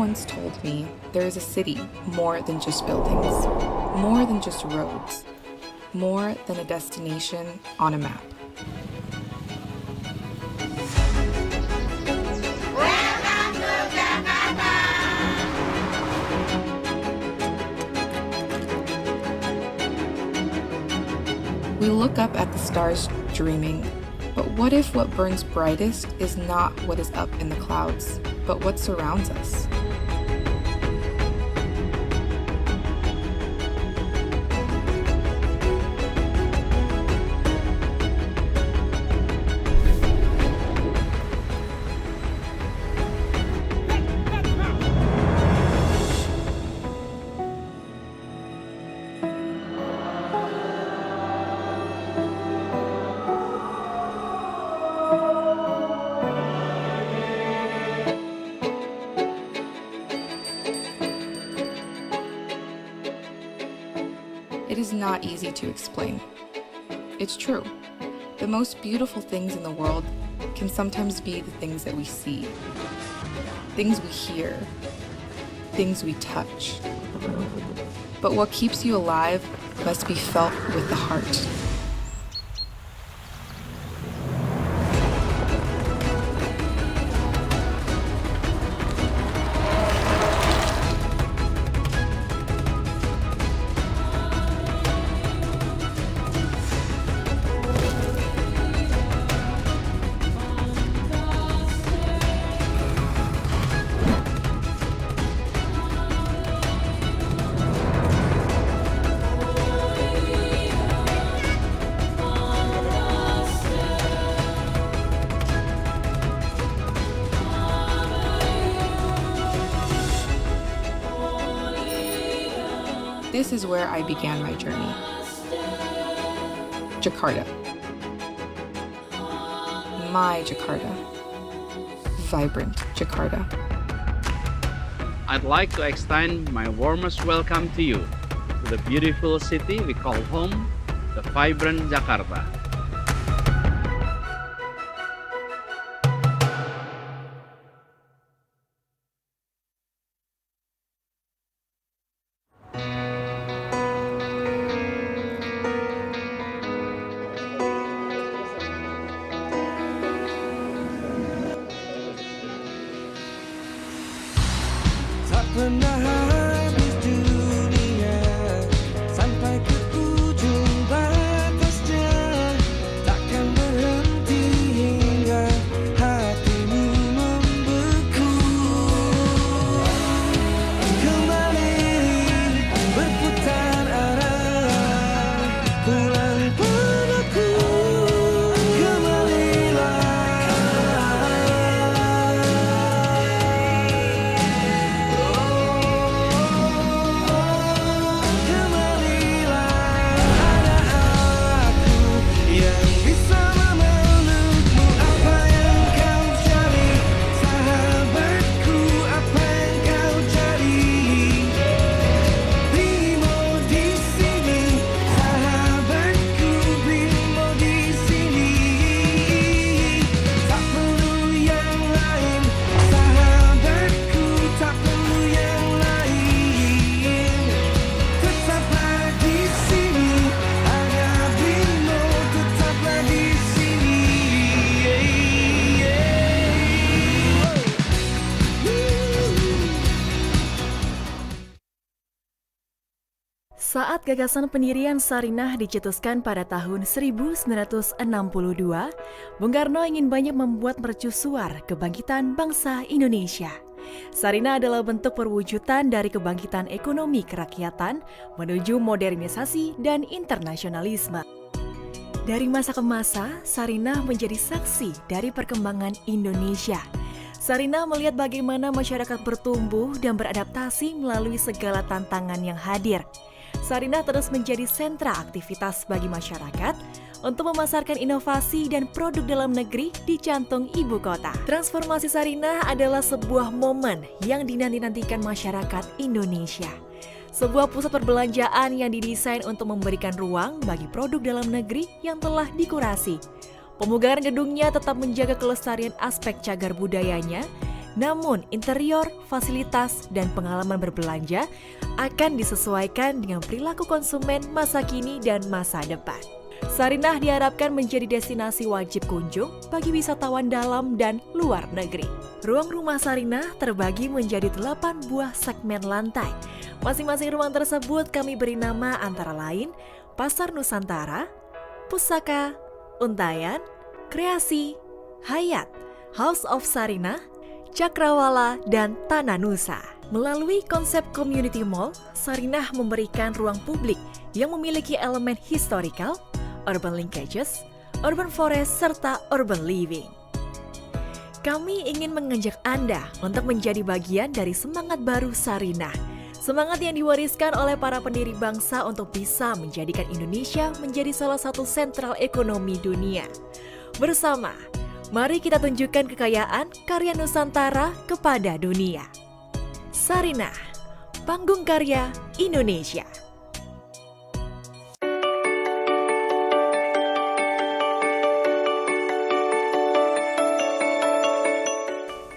once told me there is a city more than just buildings, more than just roads, more than a destination on a map. We look up at the stars dreaming, but what if what burns brightest is not what is up in the clouds, but what surrounds us? It is not easy to explain. It's true. The most beautiful things in the world can sometimes be the things that we see, things we hear, things we touch. But what keeps you alive must be felt with the heart. This is where I began my journey. Jakarta. My Jakarta. Vibrant Jakarta. I'd like to extend my warmest welcome to you to the beautiful city we call home, the vibrant Jakarta. Tak pernah habis dunia sampai ke ujung batasnya, takkan berhenti hingga hatimu membeku. Kembali berputar arah, pulang padaku. Saat gagasan pendirian Sarinah dicetuskan pada tahun 1962, Bung Karno ingin banyak membuat mercusuar kebangkitan bangsa Indonesia. Sarinah adalah bentuk perwujudan dari kebangkitan ekonomi kerakyatan menuju modernisasi dan internasionalisme. Dari masa ke masa, Sarinah menjadi saksi dari perkembangan Indonesia. Sarinah melihat bagaimana masyarakat bertumbuh dan beradaptasi melalui segala tantangan yang hadir. Sarinah terus menjadi sentra aktivitas bagi masyarakat untuk memasarkan inovasi dan produk dalam negeri di jantung ibu kota. Transformasi Sarinah adalah sebuah momen yang dinanti-nantikan masyarakat Indonesia. Sebuah pusat perbelanjaan yang didesain untuk memberikan ruang bagi produk dalam negeri yang telah dikurasi. Pemugaran gedungnya tetap menjaga kelestarian aspek cagar budayanya Namun, interior, fasilitas, dan pengalaman berbelanja akan disesuaikan dengan perilaku konsumen masa kini dan masa depan. Sarinah diharapkan menjadi destinasi wajib kunjung bagi wisatawan dalam dan luar negeri. Ruang rumah Sarinah terbagi menjadi 8 buah segmen lantai. Masing-masing ruang tersebut kami beri nama antara lain Pasar Nusantara, Pusaka, Untayan, Kreasi, Hayat, House of Sarinah, Cakrawala, dan Tanah Nusa. Melalui konsep community mall, Sarinah memberikan ruang publik yang memiliki elemen historical, urban linkages, urban forest, serta urban living. Kami ingin mengajak Anda untuk menjadi bagian dari semangat baru Sarinah. Semangat yang diwariskan oleh para pendiri bangsa untuk bisa menjadikan Indonesia menjadi salah satu sentral ekonomi dunia. Bersama, mari kita tunjukkan kekayaan karya Nusantara kepada dunia. Sarinah, panggung karya Indonesia.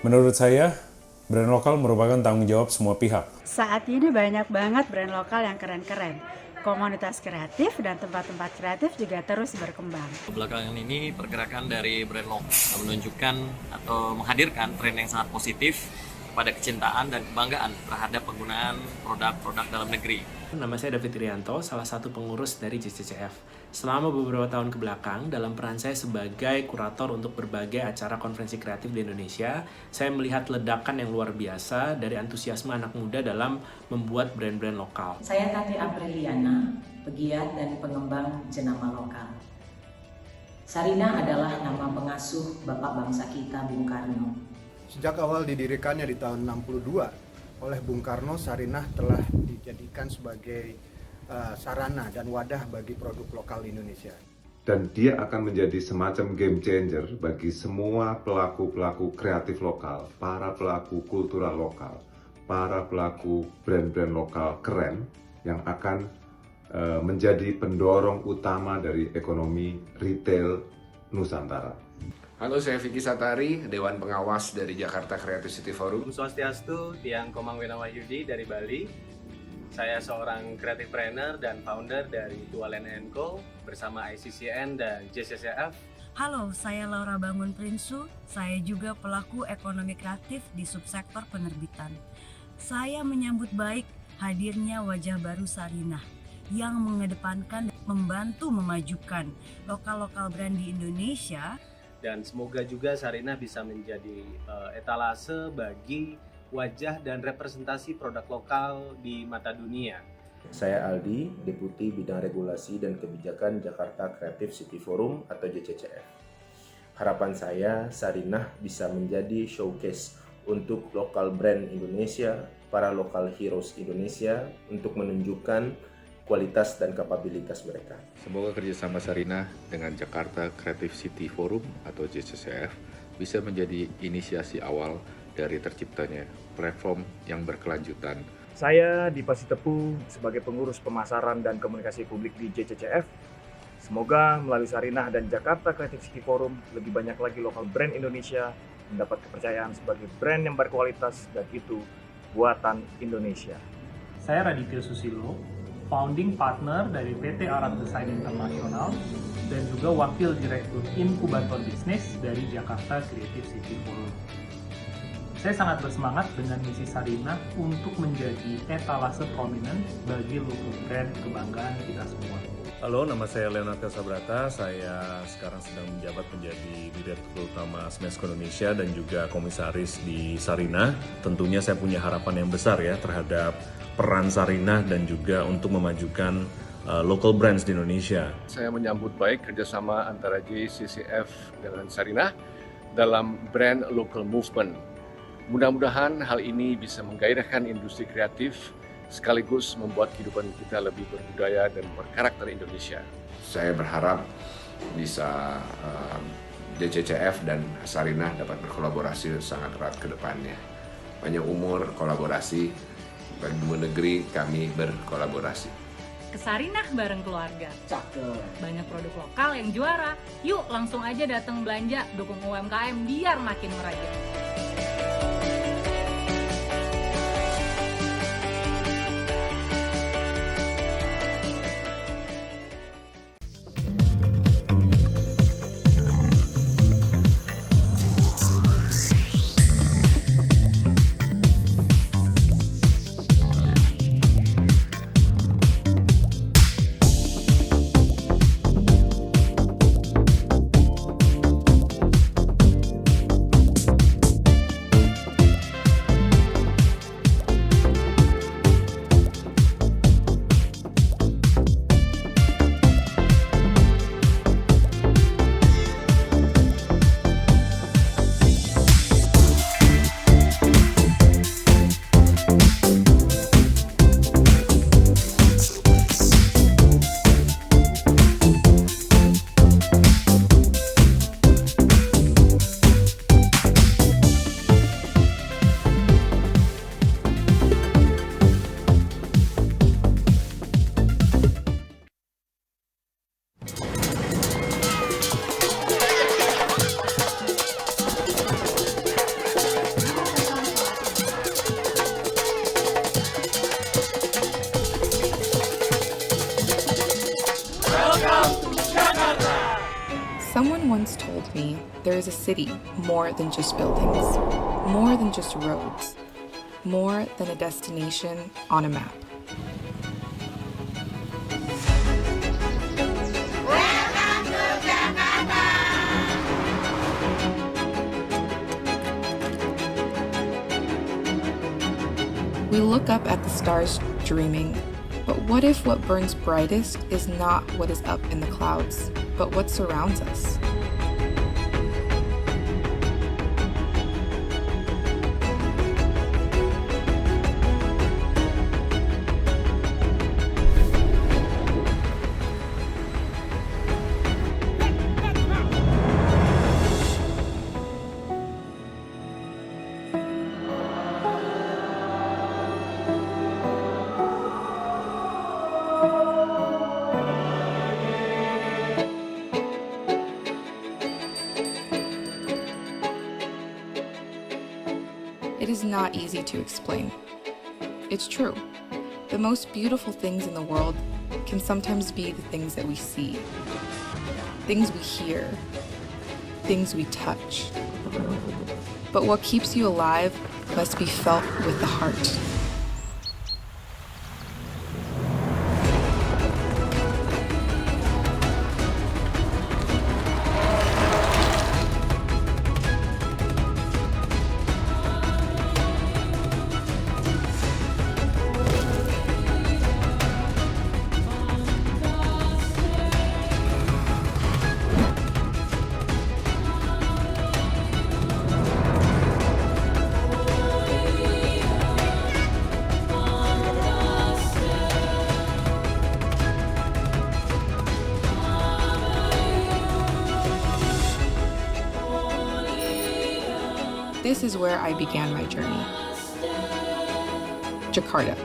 Menurut saya, brand lokal merupakan tanggung jawab semua pihak. Saat ini banyak banget brand lokal yang keren-keren. Komunitas kreatif dan tempat-tempat kreatif juga terus berkembang. Belakangan ini pergerakan dari brand lokal menunjukkan atau menghadirkan tren yang sangat positif pada kecintaan dan kebanggaan terhadap penggunaan produk-produk dalam negeri. Nama saya David Irianto, salah satu pengurus dari JCCF. Selama beberapa tahun ke belakang, dalam peran saya sebagai kurator untuk berbagai acara konferensi kreatif di Indonesia, saya melihat ledakan yang luar biasa dari antusiasme anak muda dalam membuat brand-brand lokal. Saya Tati Apriliana, pegiat dan pengembang jenama lokal. Sarinah adalah nama pengasuh Bapak bangsa kita, Bung Karno. Sejak awal didirikannya di tahun 62 oleh Bung Karno, Sarinah telah dijadikan sebagai sarana dan wadah bagi produk lokal Indonesia. Dan dia akan menjadi semacam game changer bagi semua pelaku-pelaku kreatif lokal, para pelaku kultural lokal, para pelaku brand-brand lokal keren yang akan menjadi pendorong utama dari ekonomi retail Nusantara. Halo, saya Vicky Satari, Dewan Pengawas dari Jakarta Creative City Forum. Swastiastu, Tiang Komang Winawahyudi dari Bali. Saya seorang creative trainer dan founder dari Tualen & Co bersama ICCN dan JCCF. Halo, saya Laura Bangun Prinsu. Saya juga pelaku ekonomi kreatif di subsektor penerbitan. Saya menyambut baik hadirnya wajah baru Sarinah yang mengedepankan dan membantu memajukan lokal-lokal brand di Indonesia. Dan semoga juga Sarinah bisa menjadi etalase bagi wajah dan representasi produk lokal di mata dunia. Saya Aldi, Deputi Bidang Regulasi dan Kebijakan Jakarta Creative City Forum atau JCCF. Harapan saya, Sarinah bisa menjadi showcase untuk lokal brand Indonesia, para lokal heroes Indonesia untuk menunjukkan kualitas dan kapabilitas mereka. Semoga kerjasama Sarinah dengan Jakarta Creative City Forum atau JCCF bisa menjadi inisiasi awal dari terciptanya platform yang berkelanjutan. Saya Dipa Sitepu sebagai pengurus pemasaran dan komunikasi publik di JCCF. Semoga melalui Sarinah dan Jakarta Creative City Forum lebih banyak lagi lokal brand Indonesia mendapat kepercayaan sebagai brand yang berkualitas dan itu buatan Indonesia. Saya Raditya Susilo, founding partner dari PT Arab Design International dan juga wakil direktur inkubator bisnis dari Jakarta Creative City Forum. Saya sangat bersemangat dengan misi Sarinah untuk menjadi etalase prominent bagi local brand kebanggaan kita semua. Halo, nama saya Leonard Sabrata. Saya sekarang sedang menjabat menjadi Direktur Utama Smesco Indonesia dan juga Komisaris di Sarinah. Tentunya saya punya harapan yang besar ya terhadap peran Sarinah dan juga untuk memajukan local brands di Indonesia. Saya menyambut baik kerjasama antara JCCF dengan Sarinah dalam brand local movement. Mudah-mudahan hal ini bisa menggairahkan industri kreatif sekaligus membuat kehidupan kita lebih berbudaya dan berkarakter Indonesia. Saya berharap bisa JCCF dan Sarinah dapat berkolaborasi sangat erat ke depannya. Panjang umur kolaborasi, bagi dua negeri kami berkolaborasi. Ke Sarinah bareng keluarga. Cakep. Banyak produk lokal yang juara. Yuk langsung aja datang belanja, dukung UMKM biar makin merajut. once told me there is a city more than just buildings, more than just roads, more than a destination on a map. We look up at the stars dreaming, but what if what burns brightest is not what is up in the clouds, but what surrounds us? It is not easy to explain. It's true. The most beautiful things in the world can sometimes be the things that we see, things we hear, things we touch. But what keeps you alive must be felt with the heart. This is where I began my journey. Jakarta.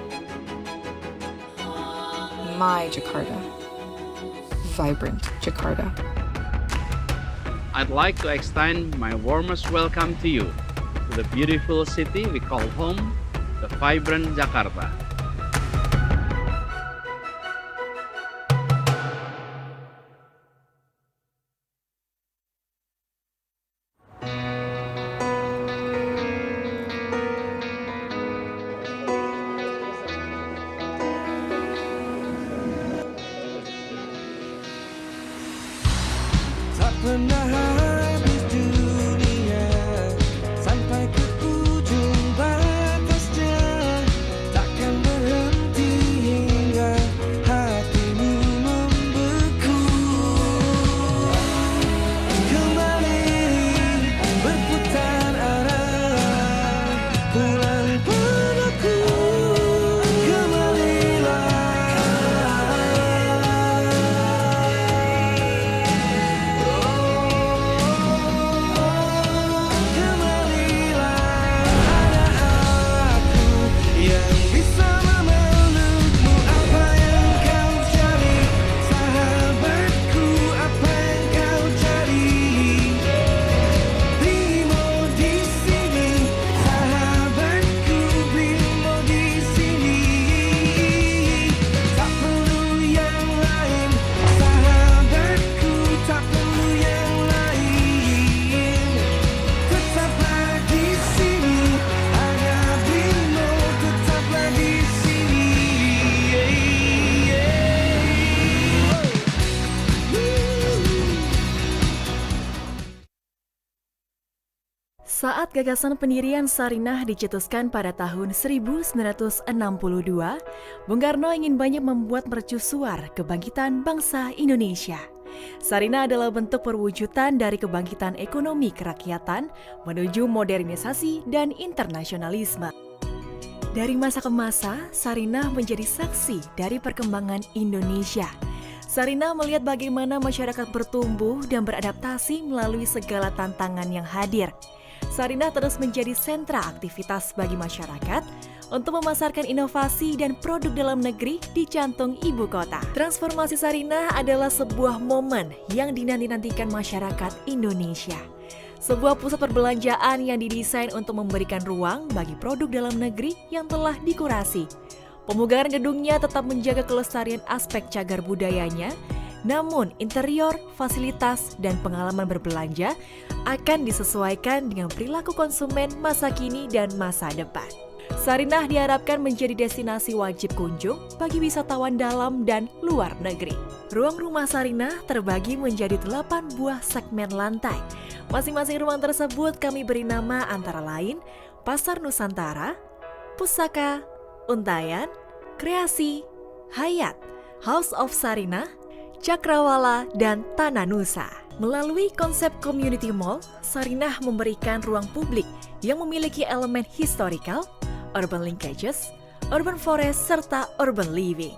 My Jakarta. Vibrant Jakarta. I'd like to extend my warmest welcome to you, to the beautiful city we call home, the vibrant Jakarta. Tak pernah habis dunia sampai ke ujung batasnya, takkan berhenti hingga hatimu membeku. Kembali berputar arah, pulang padaku. Saat gagasan pendirian Sarinah dicetuskan pada tahun 1962, Bung Karno ingin banyak membuat mercusuar kebangkitan bangsa Indonesia. Sarinah adalah bentuk perwujudan dari kebangkitan ekonomi kerakyatan menuju modernisasi dan internasionalisme. Dari masa ke masa, Sarinah menjadi saksi dari perkembangan Indonesia. Sarinah melihat bagaimana masyarakat bertumbuh dan beradaptasi melalui segala tantangan yang hadir. Sarinah terus menjadi sentra aktivitas bagi masyarakat untuk memasarkan inovasi dan produk dalam negeri di jantung ibu kota. Transformasi Sarinah adalah sebuah momen yang dinanti-nantikan masyarakat Indonesia. Sebuah pusat perbelanjaan yang didesain untuk memberikan ruang bagi produk dalam negeri yang telah dikurasi. Pemugaran gedungnya tetap menjaga kelestarian aspek cagar budayanya Namun, interior, fasilitas, dan pengalaman berbelanja akan disesuaikan dengan perilaku konsumen masa kini dan masa depan. Sarinah diharapkan menjadi destinasi wajib kunjung bagi wisatawan dalam dan luar negeri. Ruang rumah Sarinah terbagi menjadi 8 buah segmen lantai. Masing-masing ruang tersebut kami beri nama antara lain Pasar Nusantara, Pusaka, Untayan, Kreasi, Hayat, House of Sarinah, Cakrawala, dan Tanah Nusa. Melalui konsep Community Mall, Sarinah memberikan ruang publik yang memiliki elemen historical, urban linkages, urban forest, serta urban living.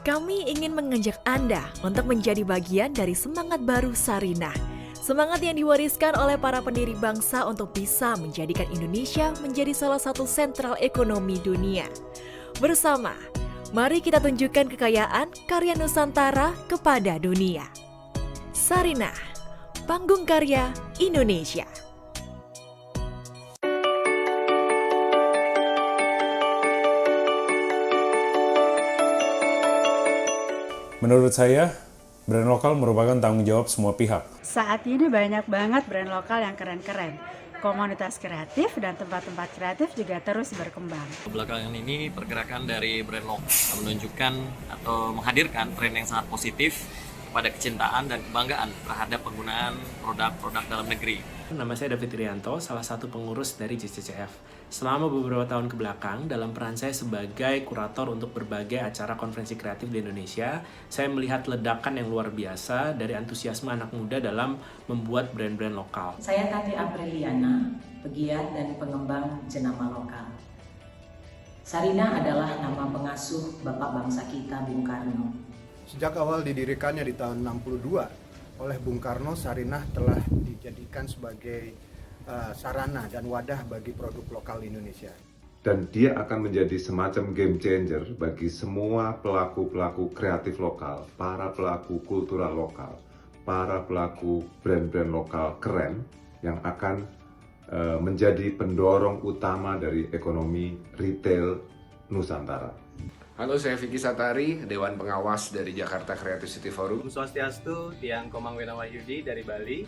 Kami ingin mengajak Anda untuk menjadi bagian dari semangat baru Sarinah. Semangat yang diwariskan oleh para pendiri bangsa untuk bisa menjadikan Indonesia menjadi salah satu sentral ekonomi dunia. Bersama, mari kita tunjukkan kekayaan karya Nusantara kepada dunia. Sarinah, panggung karya Indonesia. Menurut saya, brand lokal merupakan tanggung jawab semua pihak. Saat ini banyak banget brand lokal yang keren-keren. Komunitas kreatif dan tempat-tempat kreatif juga terus berkembang. Belakangan ini pergerakan dari brand lokal menunjukkan atau menghadirkan tren yang sangat positif pada kecintaan dan kebanggaan terhadap penggunaan produk-produk dalam negeri. Nama saya David Irianto, salah satu pengurus dari JCCF. Selama beberapa tahun kebelakang, dalam peran saya sebagai kurator untuk berbagai acara konferensi kreatif di Indonesia, saya melihat ledakan yang luar biasa dari antusiasme anak muda dalam membuat brand-brand lokal. Saya Tati Apriliana, pegiat dan pengembang jenama lokal. Sarinah adalah nama pengasuh Bapak bangsa kita Bung Karno. Sejak awal didirikannya di tahun 62 oleh Bung Karno, Sarinah telah dijadikan sebagai sarana dan wadah bagi produk lokal Indonesia. Dan dia akan menjadi semacam game changer bagi semua pelaku-pelaku kreatif lokal, para pelaku kultural lokal, para pelaku brand-brand lokal keren yang akan menjadi pendorong utama dari ekonomi retail Nusantara. Halo, saya Vicky Satari, Dewan Pengawas dari Jakarta Creative City Forum. Om Swastiastu, Tiang Komang Winawayudi dari Bali.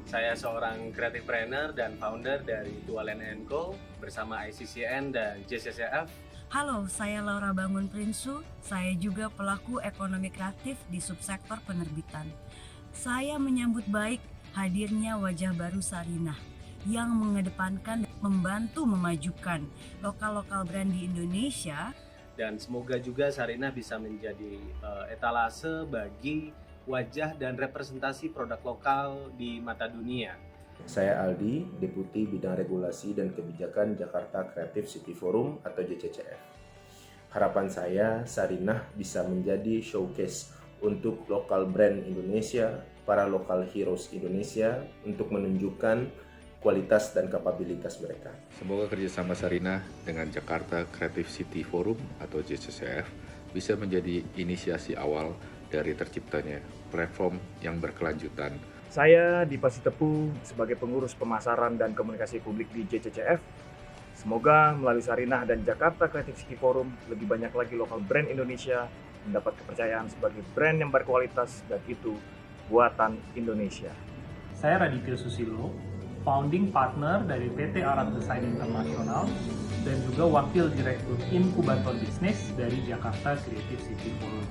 Saya seorang creative planner dan founder dari Tualen & Co bersama ICCN dan JCCF. Halo, saya Laura Bangun Prinsu. Saya juga pelaku ekonomi kreatif di subsektor penerbitan. Saya menyambut baik hadirnya wajah baru Sarinah yang mengedepankan dan membantu memajukan lokal-lokal brand di Indonesia. Dan semoga juga Sarinah bisa menjadi etalase bagi wajah dan representasi produk lokal di mata dunia. Saya Aldi, Deputi Bidang Regulasi dan Kebijakan Jakarta Creative City Forum atau JCCF. Harapan saya, Sarinah bisa menjadi showcase untuk lokal brand Indonesia, para lokal heroes Indonesia untuk menunjukkan kualitas dan kapabilitas mereka. Semoga kerjasama Sarinah dengan Jakarta Creative City Forum atau JCCF bisa menjadi inisiasi awal dari terciptanya platform yang berkelanjutan. Saya Dipa Sitepu sebagai pengurus pemasaran dan komunikasi publik di JCCF. Semoga melalui Sarinah dan Jakarta Creative City Forum lebih banyak lagi lokal brand Indonesia mendapat kepercayaan sebagai brand yang berkualitas dan itu buatan Indonesia. Saya Raditya Susilo, founding partner dari PT Arab Design International dan juga wakil direktur inkubator bisnis dari Jakarta Creative City Forum.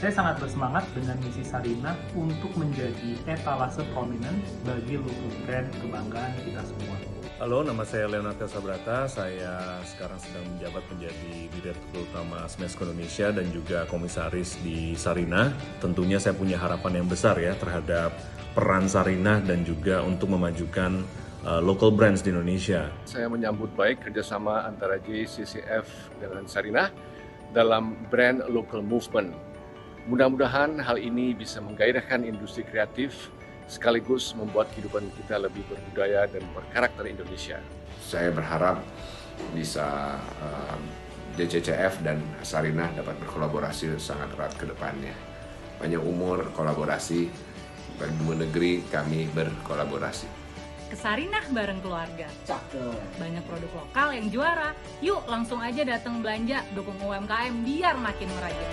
Saya sangat bersemangat dengan misi Sarinah untuk menjadi etalase prominent bagi local brand kebanggaan kita semua. Halo, nama saya Leonardo Sabrata. Saya sekarang sedang menjabat menjadi Direktur Utama Smesco Indonesia dan juga komisaris di Sarinah. Tentunya saya punya harapan yang besar ya terhadap peran Sarinah dan juga untuk memajukan local brands di Indonesia. Saya menyambut baik kerjasama antara JCCF dengan Sarinah dalam brand local movement. Mudah-mudahan hal ini bisa menggairahkan industri kreatif sekaligus membuat kehidupan kita lebih berbudaya dan berkarakter Indonesia. Saya berharap bisa JCCF dan Sarinah dapat berkolaborasi sangat erat ke depannya. Banyak umur kolaborasi, bagi dua negeri kami berkolaborasi. Ke Sarinah bareng keluarga. Banyak produk lokal yang juara. Yuk langsung aja datang belanja, dukung UMKM biar makin merajut.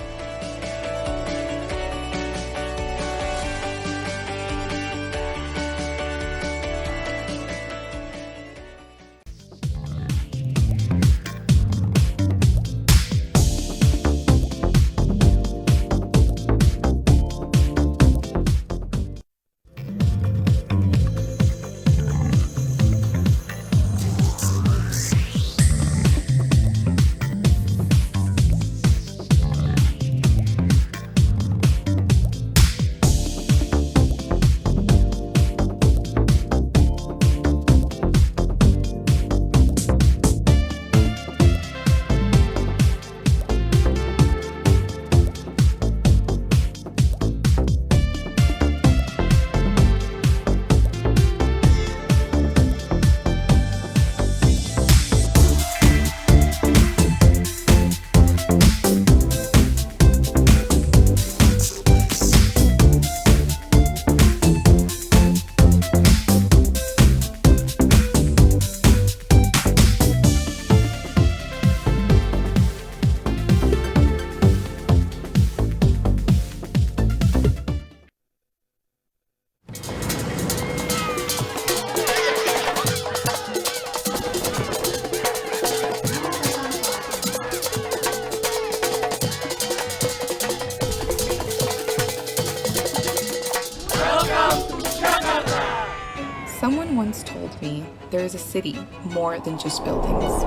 once told me there is a city more than just buildings,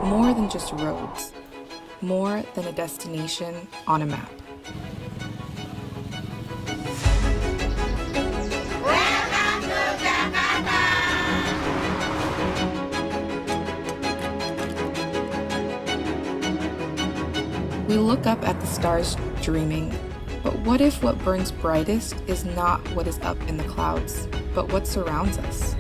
more than just roads, more than a destination on a map. We look up at the stars dreaming, but what if what burns brightest is not what is up in the clouds, but what surrounds us?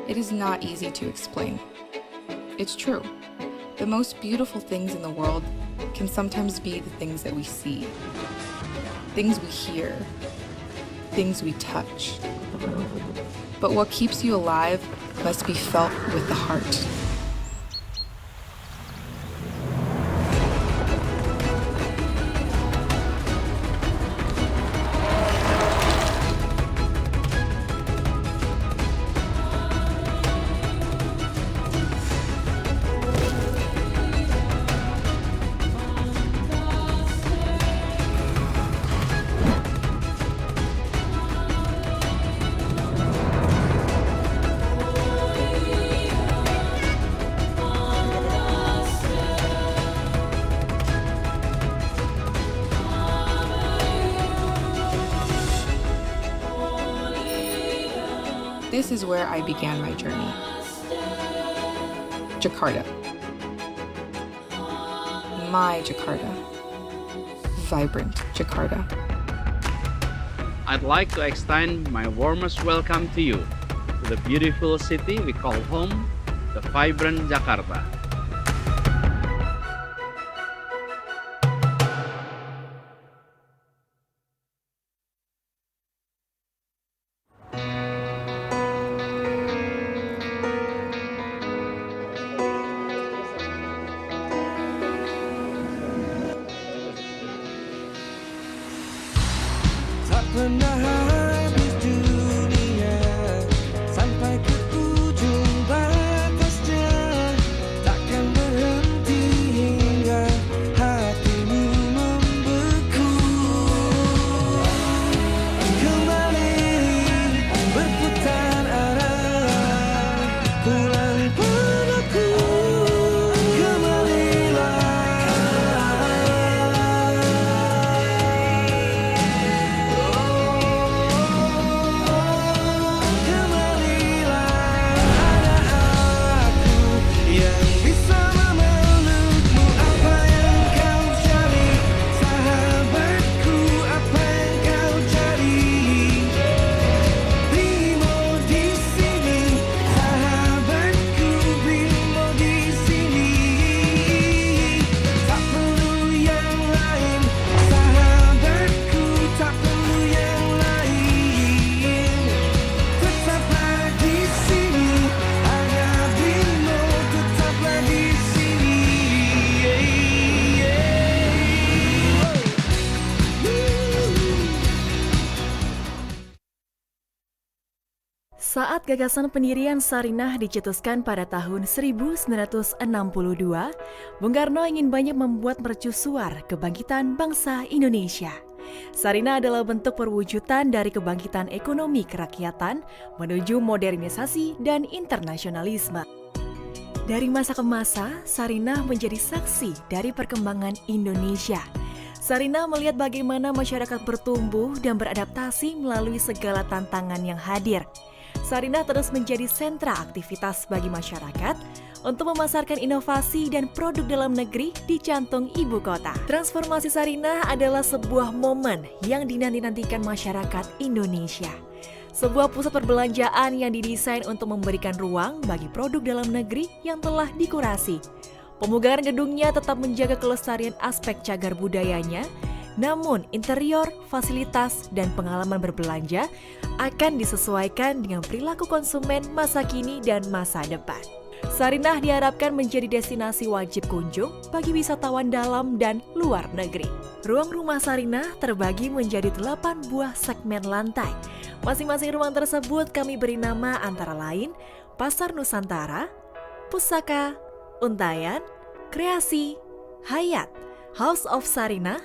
It is not easy to explain. It's true. The most beautiful things in the world can sometimes be the things that we see, things we hear, things we touch. But what keeps you alive must be felt with the heart. This is where I began my journey. Jakarta. My Jakarta. Vibrant Jakarta. I'd like to extend my warmest welcome to you to the beautiful city we call home, the vibrant Jakarta. Tak pernah habis dunia sampai ke ujung batasnya, takkan berhenti hingga hatimu membeku. Kembali berputar arah, pulang padaku. Saat gagasan pendirian Sarinah dicetuskan pada tahun 1962, Bung Karno ingin banyak membuat mercusuar kebangkitan bangsa Indonesia. Sarinah adalah bentuk perwujudan dari kebangkitan ekonomi kerakyatan menuju modernisasi dan internasionalisme. Dari masa ke masa, Sarinah menjadi saksi dari perkembangan Indonesia. Sarinah melihat bagaimana masyarakat bertumbuh dan beradaptasi melalui segala tantangan yang hadir. Sarinah terus menjadi sentra aktivitas bagi masyarakat untuk memasarkan inovasi dan produk dalam negeri di jantung ibu kota. Transformasi Sarinah adalah sebuah momen yang dinanti-nantikan masyarakat Indonesia. Sebuah pusat perbelanjaan yang didesain untuk memberikan ruang bagi produk dalam negeri yang telah dikurasi. Pemugaran gedungnya tetap menjaga kelestarian aspek cagar budayanya Namun, interior, fasilitas, dan pengalaman berbelanja akan disesuaikan dengan perilaku konsumen masa kini dan masa depan. Sarinah diharapkan menjadi destinasi wajib kunjung bagi wisatawan dalam dan luar negeri. Ruang rumah Sarinah terbagi menjadi 8 buah segmen lantai. Masing-masing ruang tersebut kami beri nama antara lain Pasar Nusantara, Pusaka, Untayan, Kreasi, Hayat, House of Sarinah,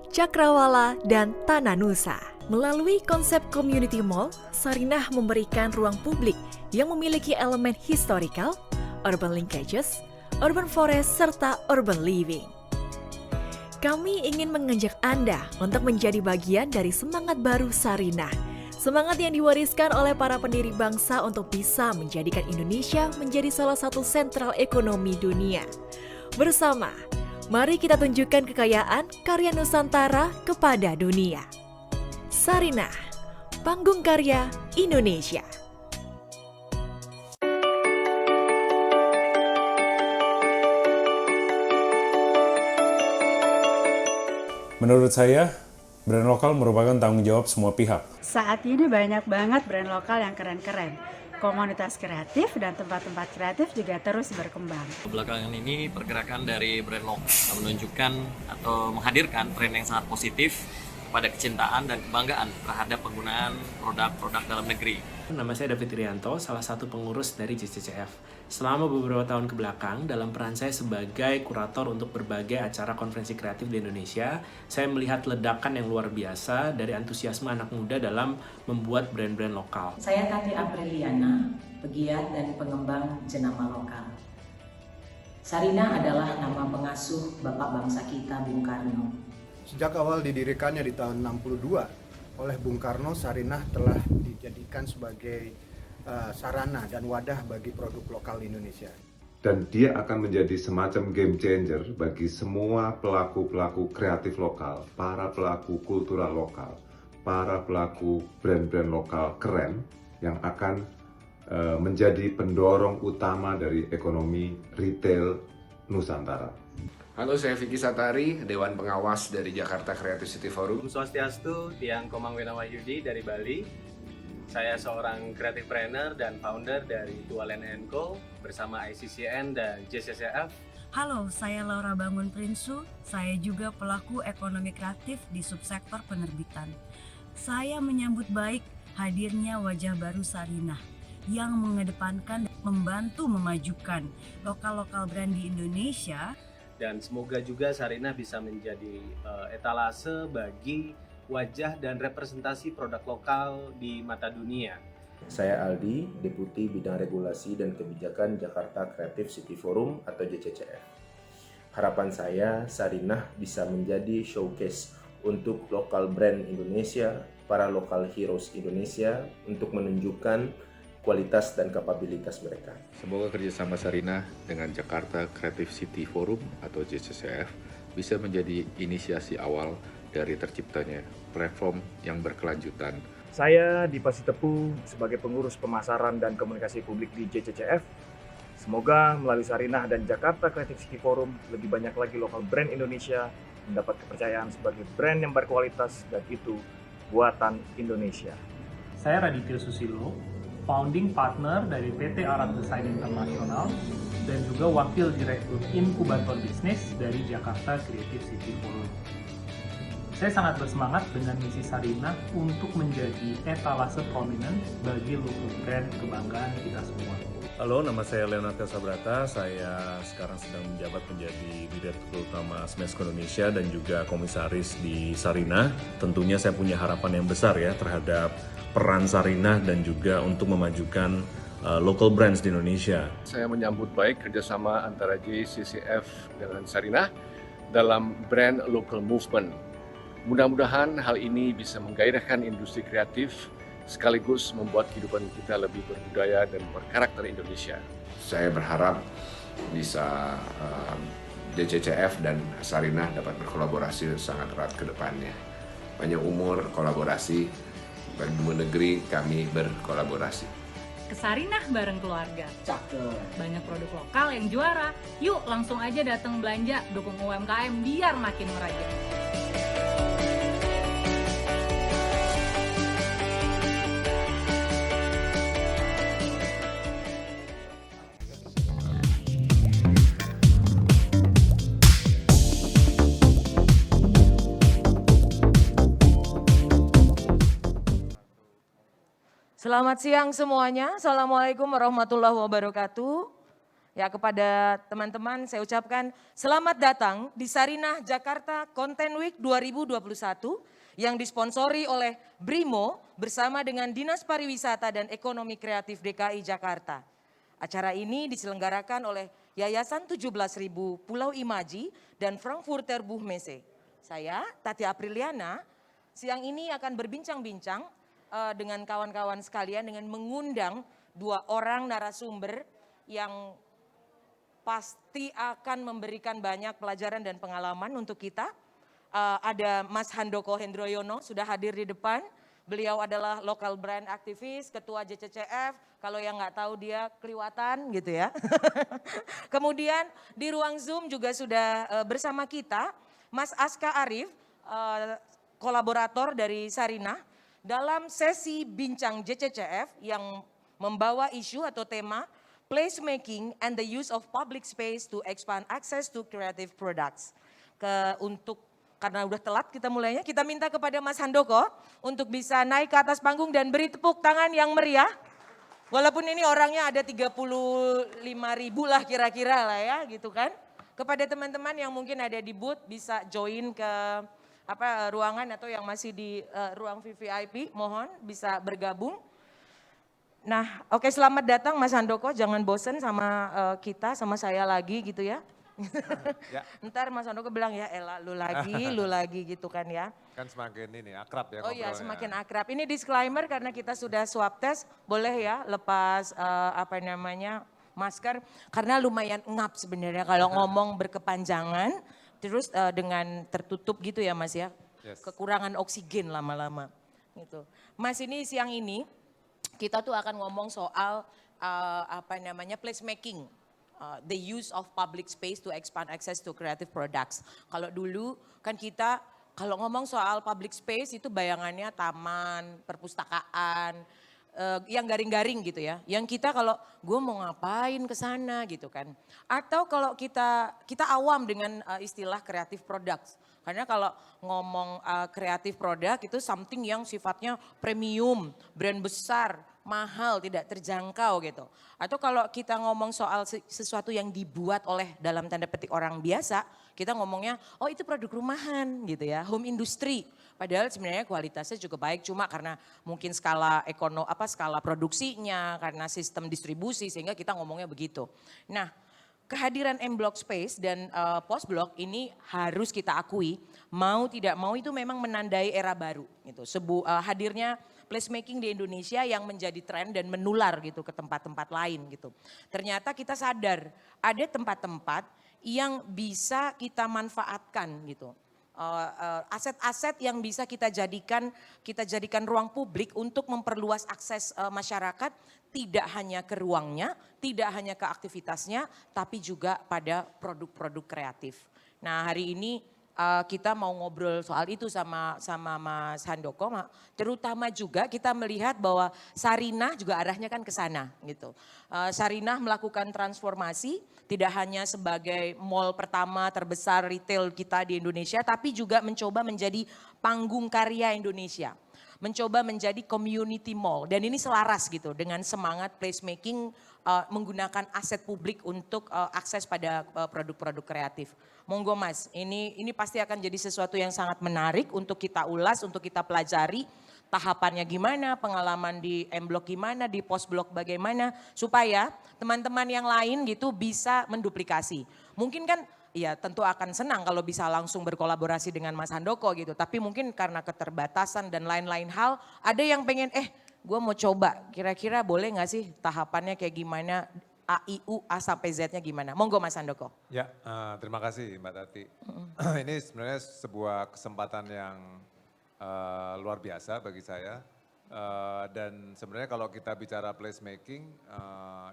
Cakrawala, dan Tanah Nusa. Melalui konsep community mall, Sarinah memberikan ruang publik yang memiliki elemen historical, urban linkages, urban forest, serta urban living. Kami ingin mengajak Anda untuk menjadi bagian dari semangat baru Sarinah. Semangat yang diwariskan oleh para pendiri bangsa untuk bisa menjadikan Indonesia menjadi salah satu sentral ekonomi dunia. Bersama, mari kita tunjukkan kekayaan karya Nusantara kepada dunia. Sarinah, panggung karya Indonesia. Menurut saya, brand lokal merupakan tanggung jawab semua pihak. Saat ini banyak banget brand lokal yang keren-keren. Komunitas kreatif dan tempat-tempat kreatif juga terus berkembang. Belakangan ini pergerakan dari brand lokal menunjukkan atau menghadirkan tren yang sangat positif pada kecintaan dan kebanggaan terhadap penggunaan produk-produk dalam negeri. Nama saya David Irianto, salah satu pengurus dari JCCF. Selama beberapa tahun kebelakang, dalam peran saya sebagai kurator untuk berbagai acara konferensi kreatif di Indonesia, saya melihat ledakan yang luar biasa dari antusiasme anak muda dalam membuat brand-brand lokal. Saya Tati Apriliana, pegiat dan pengembang jenama lokal. Sarinah adalah nama pengasuh Bapak bangsa kita Bung Karno. Sejak awal didirikannya di tahun 62 oleh Bung Karno, Sarinah telah dijadikan sebagai sarana dan wadah bagi produk lokal Indonesia. Dan dia akan menjadi semacam game changer bagi semua pelaku-pelaku kreatif lokal, para pelaku kultural lokal, para pelaku brand-brand lokal keren yang akan menjadi pendorong utama dari ekonomi retail Nusantara. Halo, saya Vicky Satari, Dewan Pengawas dari Jakarta Creative City Forum. Om Swastiastu, Tiang Komang Winawayudi dari Bali. Saya seorang creative planner dan founder dari Tualen & Co bersama ICCN dan JCCF. Halo, saya Laura Bangun Prinsu. Saya juga pelaku ekonomi kreatif di subsektor penerbitan. Saya menyambut baik hadirnya wajah baru Sarinah yang mengedepankan dan membantu memajukan lokal-lokal brand di Indonesia. Dan semoga juga Sarinah bisa menjadi etalase bagi wajah dan representasi produk lokal di mata dunia. Saya Aldi, Deputi Bidang Regulasi dan Kebijakan Jakarta Creative City Forum atau JCCF. Harapan saya, Sarinah bisa menjadi showcase untuk lokal brand Indonesia, para lokal heroes Indonesia untuk menunjukkan kualitas dan kapabilitas mereka. Semoga kerjasama Sarinah dengan Jakarta Creative City Forum atau JCCF bisa menjadi inisiasi awal dari terciptanya platform yang berkelanjutan. Saya Dipa Sitepu sebagai pengurus pemasaran dan komunikasi publik di JCCF. Semoga melalui Sarinah dan Jakarta Creative City Forum lebih banyak lagi lokal brand Indonesia mendapat kepercayaan sebagai brand yang berkualitas dan itu buatan Indonesia. Saya Raditya Susilo, founding partner dari PT Arat Desain Internasional dan juga wakil direktur inkubator bisnis dari Jakarta Creative City Forum. Saya sangat bersemangat dengan misi Sarinah untuk menjadi etalase prominent bagi local brand kebanggaan kita semua. Halo, nama saya Leonardo Sabrata. Saya sekarang sedang menjabat menjadi Direktur Utama Smash Indonesia dan juga komisaris di Sarinah. Tentunya saya punya harapan yang besar ya terhadap peran Sarinah dan juga untuk memajukan local brands di Indonesia. Saya menyambut baik kerjasama antara JCCF dengan Sarinah dalam brand local movement. Mudah-mudahan hal ini bisa menggairahkan industri kreatif sekaligus membuat kehidupan kita lebih berbudaya dan berkarakter Indonesia. Saya berharap bisa JCCF dan Sarinah dapat berkolaborasi sangat erat ke depannya. Banyak umur kolaborasi, bagi negeri kami berkolaborasi. Ke Sarinah bareng keluarga. Cakep. Banyak produk lokal yang juara. Yuk langsung aja datang belanja, dukung UMKM biar makin meraja. Selamat siang semuanya. Assalamualaikum warahmatullahi wabarakatuh. Ya, kepada teman-teman saya ucapkan selamat datang di Sarinah Jakarta Content Week 2021 yang disponsori oleh BRIMO bersama dengan Dinas Pariwisata dan Ekonomi Kreatif DKI Jakarta. Acara ini diselenggarakan oleh Yayasan 17.000 Pulau Imaji dan Frankfurter Buchmesse. Saya, Tati Apriliana, siang ini akan berbincang-bincang dengan kawan-kawan sekalian dengan mengundang 2 orang narasumber yang pasti akan memberikan banyak pelajaran dan pengalaman untuk kita. Ada Mas Handoko Hendroyono sudah hadir di depan. Beliau adalah local brand aktivis, ketua JCCF. Kalau yang nggak tahu dia keliwatan gitu ya. Kemudian di ruang Zoom juga sudah bersama kita Mas Aska Arif, kolaborator dari Sarinah dalam sesi bincang JCCF yang membawa isu atau tema Placemaking and the use of public space to expand access to creative products. Karena udah telat kita mulainya, kita minta kepada Mas Handoko untuk bisa naik ke atas panggung dan beri tepuk tangan yang meriah. Walaupun ini orangnya ada 35.000 lah kira-kira lah ya gitu kan. Kepada teman-teman yang mungkin ada di booth bisa join ke ruangan atau yang masih di ruang VVIP, mohon bisa bergabung. Nah, oke, selamat datang Mas Handoko, jangan bosen sama kita, sama saya lagi gitu ya. Ya. Ntar Mas Handoko bilang ya Ella lu lagi gitu kan ya. Kan semakin ini akrab ya Oh iya, ngobrolnya. semakin akrab. Ini disclaimer karena kita sudah swab test, boleh ya lepas masker. Karena lumayan ngap sebenarnya kalau ngomong berkepanjangan, terus dengan tertutup gitu ya Mas ya. Yes. Kekurangan oksigen lama-lama gitu. Mas ini siang ini kita tuh akan ngomong soal placemaking, the use of public space to expand access to creative products. Kalau dulu kan kita kalau ngomong soal public space itu bayangannya taman, perpustakaan, yang garing-garing gitu ya. Yang kita kalau gue mau ngapain ke sana gitu kan. Atau kalau kita awam dengan istilah creative products. Karena kalau ngomong creative product itu something yang sifatnya premium, brand besar, mahal, tidak terjangkau gitu. Atau kalau kita ngomong soal sesuatu yang dibuat oleh dalam tanda petik orang biasa, kita ngomongnya oh itu produk rumahan gitu ya, home industry. Padahal sebenarnya kualitasnya juga baik, cuma karena mungkin skala produksinya, karena sistem distribusi sehingga kita ngomongnya begitu. Nah, kehadiran M-Block Space dan Post Block ini harus kita akui, mau tidak mau itu memang menandai era baru gitu. Hadirnya placemaking di Indonesia yang menjadi tren dan menular gitu ke tempat-tempat lain gitu. Ternyata kita sadar ada tempat-tempat yang bisa kita manfaatkan gitu. Aset-aset yang bisa kita jadikan ruang publik untuk memperluas akses masyarakat tidak hanya ke ruangnya, tidak hanya ke aktivitasnya, tapi juga pada produk-produk kreatif. Nah hari ini kita mau ngobrol soal itu sama Mas Handoko, terutama juga kita melihat bahwa Sarinah juga arahnya kan ke sana gitu. Sarinah melakukan transformasi tidak hanya sebagai mall pertama terbesar retail kita di Indonesia, tapi juga mencoba menjadi panggung karya Indonesia. Mencoba menjadi community mall dan ini selaras gitu dengan semangat placemaking menggunakan aset publik untuk akses pada produk-produk kreatif. Monggo Mas, ini pasti akan jadi sesuatu yang sangat menarik untuk kita ulas, untuk kita pelajari tahapannya gimana, pengalaman di M-Block gimana, di Post Block bagaimana, supaya teman-teman yang lain gitu bisa menduplikasi. Mungkin kan ya tentu akan senang kalau bisa langsung berkolaborasi dengan Mas Handoko gitu, tapi mungkin karena keterbatasan dan lain-lain hal, ada yang pengen gue mau coba, kira-kira boleh gak sih tahapannya kayak gimana, AIU A sampai Z-nya gimana? Monggo Mas Handoko. Ya, terima kasih Mbak Tati. Ini sebenarnya sebuah kesempatan yang luar biasa bagi saya. Dan sebenarnya kalau kita bicara placemaking,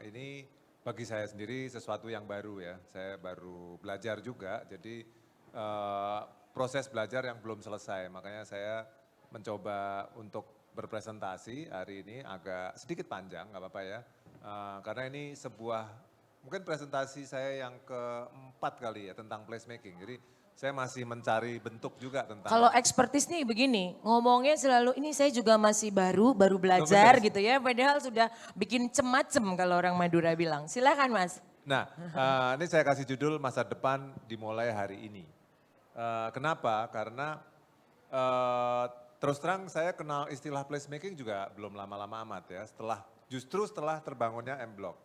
ini bagi saya sendiri sesuatu yang baru ya. Saya baru belajar juga, jadi proses belajar yang belum selesai. Makanya saya mencoba untuk berpresentasi hari ini agak sedikit panjang, nggak apa-apa ya. Karena ini sebuah, mungkin presentasi saya yang keempat kali ya tentang placemaking. Jadi saya masih mencari bentuk juga tentang. Kalau expertise nih begini, ngomongnya selalu ini saya juga masih baru belajar gitu ya. Padahal sudah bikin cemacem kalau orang Madura bilang. Silakan Mas. Nah, ini saya kasih judul masa depan dimulai hari ini. Kenapa? Karena terus terang saya kenal istilah placemaking juga belum lama-lama amat ya. Justru setelah terbangunnya M-Block.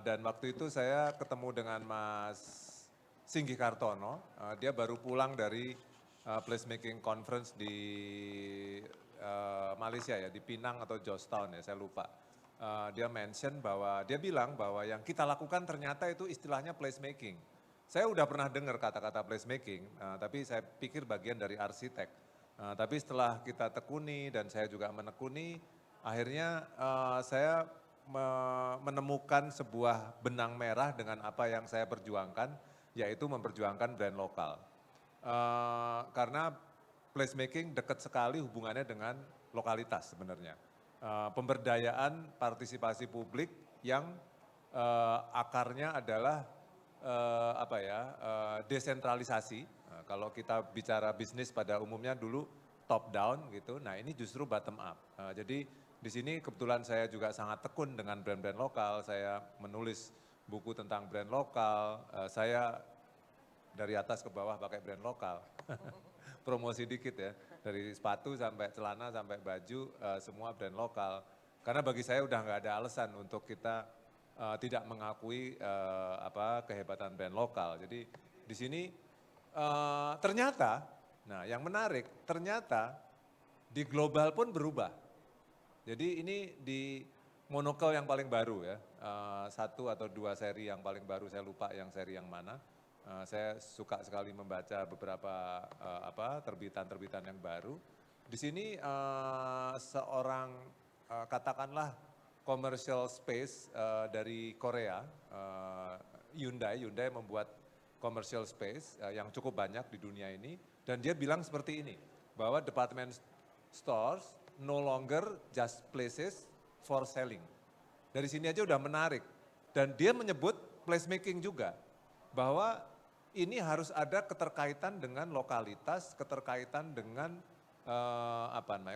Dan waktu itu saya ketemu dengan Mas Singgi Kartono, dia baru pulang dari placemaking conference di Malaysia ya, di Penang atau Georgetown ya, saya lupa. Dia mention bahwa, dia bilang bahwa yang kita lakukan ternyata itu istilahnya placemaking. Saya udah pernah dengar kata-kata placemaking, tapi saya pikir bagian dari arsitek. Tapi setelah kita tekuni dan saya juga menekuni, akhirnya saya menemukan sebuah benang merah dengan apa yang saya perjuangkan, yaitu memperjuangkan brand lokal. Karena placemaking dekat sekali hubungannya dengan lokalitas sebenarnya. Pemberdayaan partisipasi publik yang akarnya adalah desentralisasi. Kalau kita bicara bisnis pada umumnya dulu top down gitu, nah ini justru bottom up. Jadi di sini kebetulan saya juga sangat tekun dengan brand-brand lokal, saya menulis buku tentang brand lokal, saya dari atas ke bawah pakai brand lokal. Promosi dikit ya, dari sepatu sampai celana sampai baju semua brand lokal. Karena bagi saya udah nggak ada alasan untuk kita tidak mengakui kehebatan brand lokal. Jadi di sini ternyata, nah yang menarik ternyata di global pun berubah. Jadi ini di Monocle yang paling baru ya, 1 atau 2 seri yang paling baru, saya lupa yang seri yang mana. Saya suka sekali membaca beberapa terbitan-terbitan yang baru. Di sini seorang katakanlah commercial space dari Korea, Hyundai membuat commercial space yang cukup banyak di dunia ini. Dan dia bilang seperti ini, bahwa department stores no longer just places for selling. Dari sini aja udah menarik. Dan dia menyebut placemaking juga, bahwa ini harus ada keterkaitan dengan lokalitas, keterkaitan dengan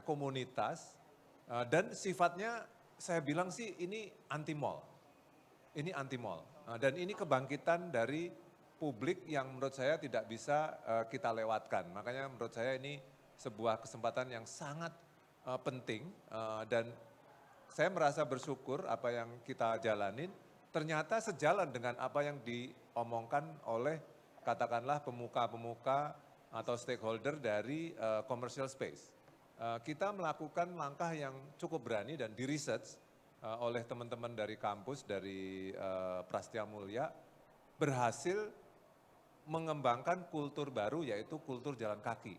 komunitas, dan sifatnya saya bilang sih ini anti mall. Ini anti mall. Dan ini kebangkitan dari publik yang menurut saya tidak bisa kita lewatkan. Makanya menurut saya ini sebuah kesempatan yang sangat penting, dan saya merasa bersyukur apa yang kita jalanin ternyata sejalan dengan apa yang diomongkan oleh katakanlah pemuka-pemuka atau stakeholder dari commercial space. Kita melakukan langkah yang cukup berani dan di research oleh teman-teman dari kampus, dari Prastya Mulya, berhasil mengembangkan kultur baru yaitu kultur jalan kaki.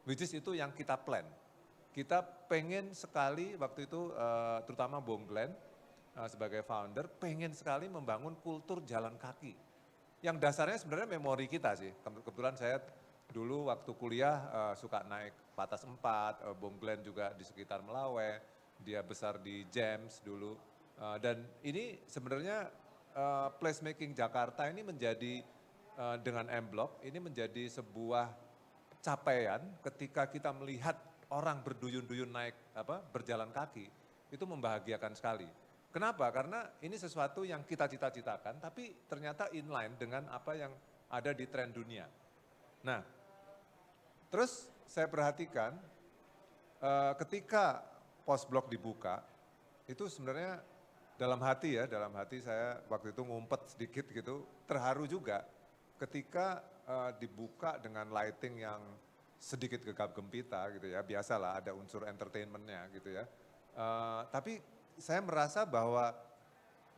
Which is itu yang kita plan. Kita pengen sekali waktu itu terutama Bung Glenn sebagai founder pengen sekali membangun kultur jalan kaki. Yang dasarnya sebenarnya memori kita sih. Kebetulan saya dulu waktu kuliah suka naik Patas 4, Bung Glenn juga di sekitar Melawe, dia besar di James dulu. Dan ini sebenarnya placemaking Jakarta ini menjadi dengan M-Block ini menjadi sebuah capaian ketika kita melihat orang berduyun-duyun naik berjalan kaki, itu membahagiakan sekali. Kenapa? Karena ini sesuatu yang kita cita-citakan, tapi ternyata inline dengan apa yang ada di tren dunia. Nah, terus saya perhatikan ketika Postblok dibuka, itu sebenarnya dalam hati saya waktu itu ngumpet sedikit gitu, terharu juga ketika dibuka dengan lighting yang sedikit gegap gempita gitu ya, biasalah ada unsur entertainmentnya gitu ya. Tapi saya merasa bahwa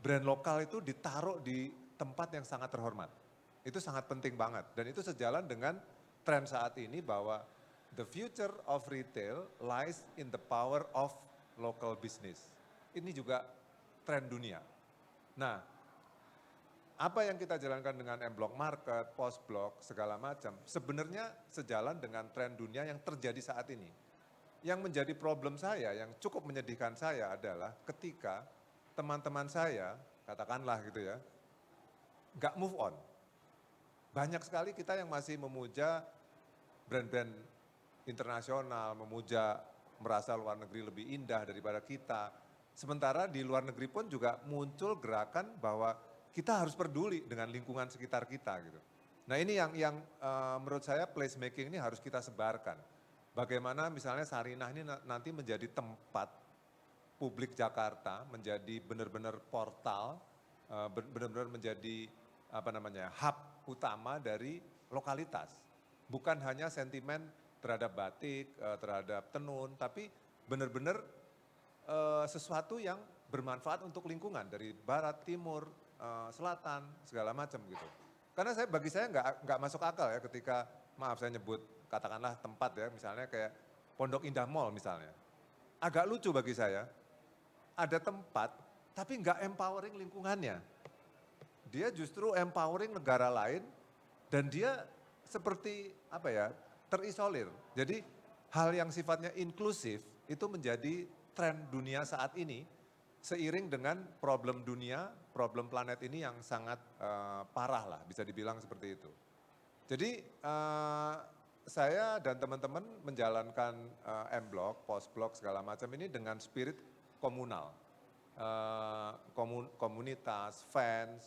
brand lokal itu ditaruh di tempat yang sangat terhormat. Itu sangat penting banget dan itu sejalan dengan tren saat ini bahwa the future of retail lies in the power of local business. Ini juga tren dunia. Nah, apa yang kita jalankan dengan M-Block Market, Postblok, segala macam, sebenarnya sejalan dengan tren dunia yang terjadi saat ini. Yang menjadi problem saya, yang cukup menyedihkan saya adalah ketika teman-teman saya, katakanlah gitu ya, nggak move on. banyak sekali kita yang masih memuja brand-brand internasional, memuja merasa luar negeri lebih indah daripada kita. Sementara di luar negeri pun juga muncul gerakan bahwa kita harus peduli dengan lingkungan sekitar kita gitu. Nah ini yang menurut saya placemaking ini harus kita sebarkan. Bagaimana misalnya Sarinah ini nanti menjadi tempat publik Jakarta, menjadi benar-benar portal, benar-benar menjadi hub utama dari lokalitas. Bukan hanya sentimen terhadap batik, terhadap tenun, tapi benar-benar sesuatu yang bermanfaat untuk lingkungan dari barat, timur, selatan, segala macam gitu. Karena bagi saya nggak masuk akal ya ketika, maaf saya nyebut katakanlah tempat ya, misalnya kayak Pondok Indah Mall misalnya. Agak lucu bagi saya, ada tempat tapi nggak empowering lingkungannya. Dia justru empowering negara lain dan dia seperti terisolir. Jadi hal yang sifatnya inklusif itu menjadi tren dunia saat ini seiring dengan problem dunia, problem planet ini yang sangat parah lah bisa dibilang seperti itu. Jadi saya dan teman-teman menjalankan M-Block, Post-Block segala macam ini dengan spirit komunal. Komunitas, fans,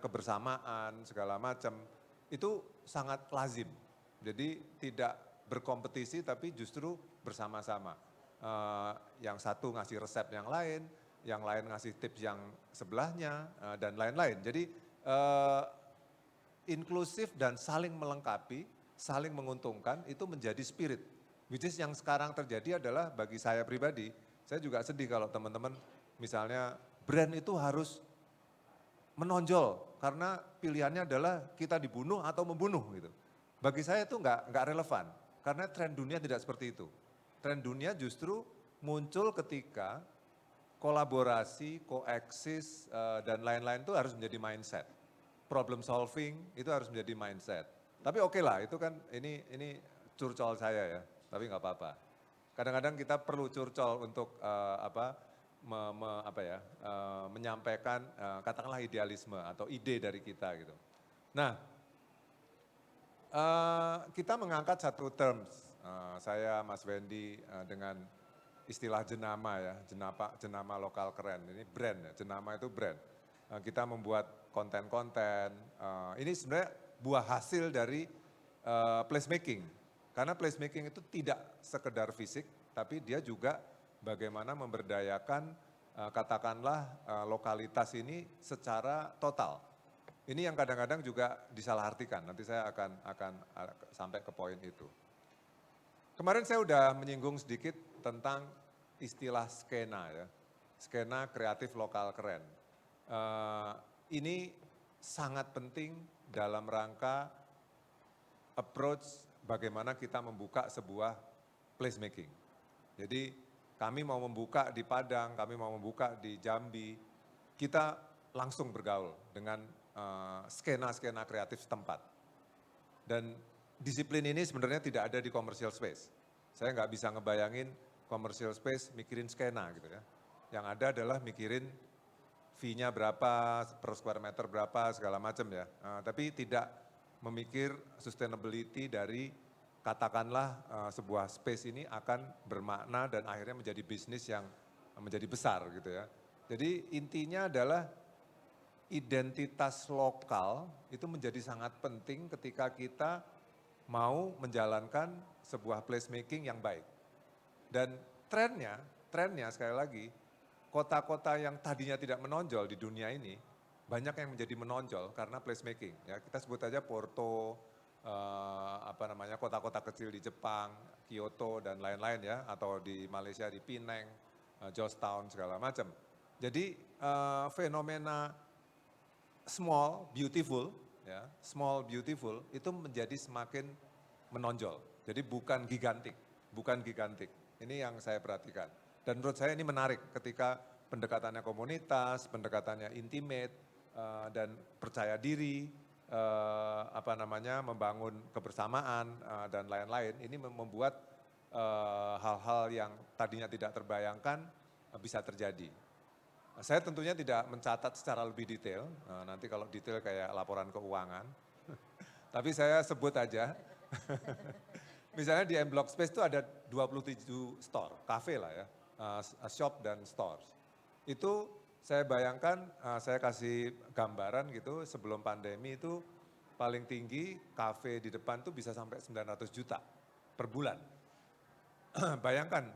kebersamaan segala macam itu sangat lazim. Jadi tidak berkompetisi tapi justru bersama-sama. Yang satu ngasih resep yang lain ngasih tips yang sebelahnya dan lain-lain. Jadi inklusif dan saling melengkapi, saling menguntungkan itu menjadi spirit. Which is yang sekarang terjadi adalah bagi saya pribadi, saya juga sedih kalau teman-teman misalnya brand itu harus menonjol karena pilihannya adalah kita dibunuh atau membunuh gitu. Bagi saya itu nggak relevan karena tren dunia tidak seperti itu. Tren dunia justru muncul ketika kolaborasi, koeksis dan lain-lain itu harus menjadi mindset. Problem solving itu harus menjadi mindset. Tapi oke lah itu kan ini curcol saya ya, tapi nggak apa-apa. Kadang-kadang kita perlu curcol untuk menyampaikan katakanlah idealisme atau ide dari kita gitu. Nah, kita mengangkat satu terms, saya Mas Wendy dengan istilah jenama ya, jenama lokal keren, ini brand ya, jenama itu brand. Kita membuat konten-konten, ini sebenarnya buah hasil dari placemaking. Karena placemaking itu tidak sekedar fisik, tapi dia juga bagaimana memberdayakan katakanlah lokalitas ini secara total. Ini yang kadang-kadang juga disalahartikan, nanti saya akan sampai ke poin itu. Kemarin saya udah menyinggung sedikit tentang istilah skena ya, skena kreatif lokal keren. Ini sangat penting dalam rangka approach bagaimana kita membuka sebuah placemaking. Jadi kami mau membuka di Padang, kami mau membuka di Jambi, kita langsung bergaul dengan skena-skena kreatif setempat. Dan disiplin ini sebenarnya tidak ada di commercial space. Saya nggak bisa ngebayangin commercial space mikirin skena gitu ya. Yang ada adalah mikirin fee-nya berapa, per square meter berapa, segala macam ya. Tapi tidak memikir sustainability dari katakanlah sebuah space ini akan bermakna dan akhirnya menjadi bisnis yang menjadi besar gitu ya. Jadi intinya adalah identitas lokal itu menjadi sangat penting ketika kita mau menjalankan sebuah placemaking yang baik. Dan trennya sekali lagi, kota-kota yang tadinya tidak menonjol di dunia ini, banyak yang menjadi menonjol karena placemaking. Ya, kita sebut aja Porto, kota-kota kecil di Jepang, Kyoto dan lain-lain ya, atau di Malaysia di Penang, Georgetown segala macam. Jadi fenomena small beautiful itu menjadi semakin menonjol. Jadi bukan gigantik. Ini yang saya perhatikan. Dan menurut saya ini menarik ketika pendekatannya komunitas, pendekatannya intimate dan percaya diri, membangun kebersamaan dan lain-lain. Ini membuat hal-hal yang tadinya tidak terbayangkan bisa terjadi. Saya tentunya tidak mencatat secara lebih detail, nanti kalau detail kayak laporan keuangan. Tapi saya sebut aja, misalnya di M Block Space itu ada 27 store, cafe lah ya, shop dan stores. Itu saya bayangkan, saya kasih gambaran gitu, sebelum pandemi itu paling tinggi cafe di depan tuh bisa sampai 900 juta per bulan. Bayangkan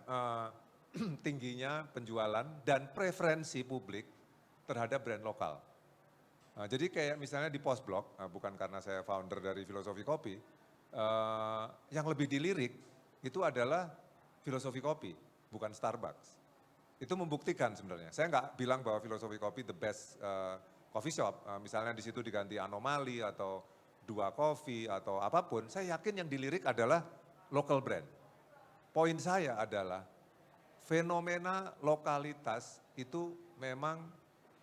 tingginya penjualan dan preferensi publik terhadap brand lokal. Jadi kayak misalnya di Postblok, bukan karena saya founder dari Filosofi Kopi, yang lebih dilirik itu adalah Filosofi Kopi, bukan Starbucks. Itu membuktikan sebenarnya. Saya nggak bilang bahwa Filosofi Kopi the best coffee shop, misalnya di situ diganti Anomali atau Dua Coffee atau apapun, saya yakin yang dilirik adalah local brand. Poin saya adalah fenomena lokalitas itu memang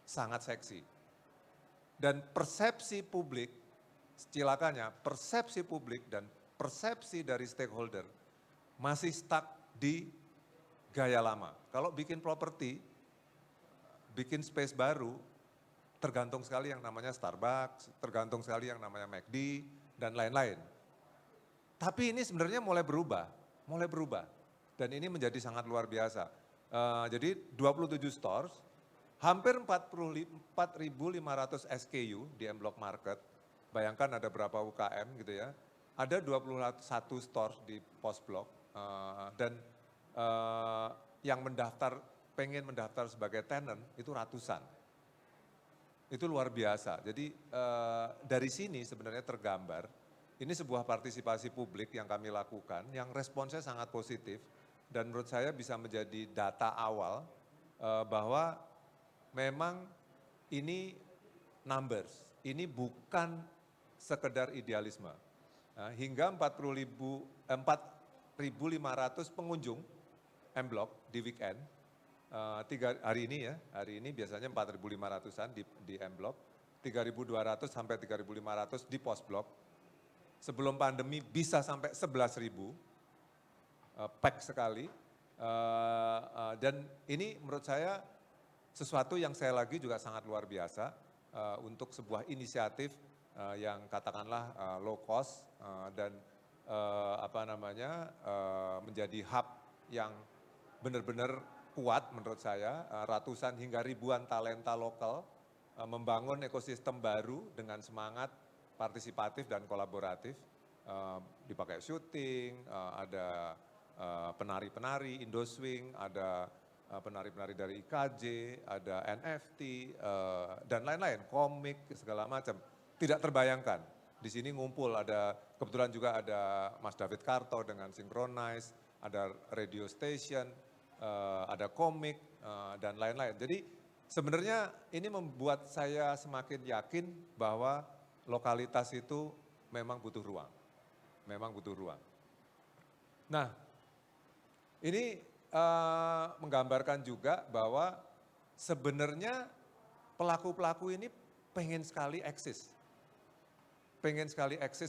sangat seksi. Dan persepsi publik, cilakanya persepsi publik dan persepsi dari stakeholder masih stuck di gaya lama. Kalau bikin properti, bikin space baru, tergantung sekali yang namanya Starbucks, tergantung sekali yang namanya McD, dan lain-lain. Tapi ini sebenarnya mulai berubah. Dan ini menjadi sangat luar biasa. Jadi 27 stores, hampir 4.500 SKU di M Block Market. Bayangkan ada berapa UKM gitu ya. Ada 21 stores di Post Block dan yang pengen mendaftar sebagai tenant itu ratusan. Itu luar biasa. Jadi dari sini sebenarnya tergambar, ini sebuah partisipasi publik yang kami lakukan, yang responsnya sangat positif, dan menurut saya bisa menjadi data awal bahwa memang ini numbers, ini bukan sekedar idealisme. Hingga 4.500 pengunjung M Block di weekend, hari ini biasanya 4.500-an di M Block, 3.200 sampai 3.500 di Post Block. Sebelum pandemi bisa sampai 11.000, pack sekali. Dan ini menurut saya sesuatu yang saya lagi juga sangat luar biasa untuk sebuah inisiatif yang katakanlah low cost dan menjadi hub yang benar-benar kuat menurut saya, ratusan hingga ribuan talenta lokal, membangun ekosistem baru dengan semangat partisipatif dan kolaboratif, dipakai syuting, ada penari-penari Indoswing, ada penari-penari dari IKJ, ada NFT, dan lain-lain, komik, segala macam. Tidak terbayangkan, di sini ngumpul, kebetulan juga ada Mas David Karto dengan Synchronize, ada radio station, ada komik, dan lain-lain. Jadi sebenarnya ini membuat saya semakin yakin bahwa lokalitas itu memang butuh ruang. Nah, ini menggambarkan juga bahwa sebenarnya pelaku-pelaku ini pengen sekali eksis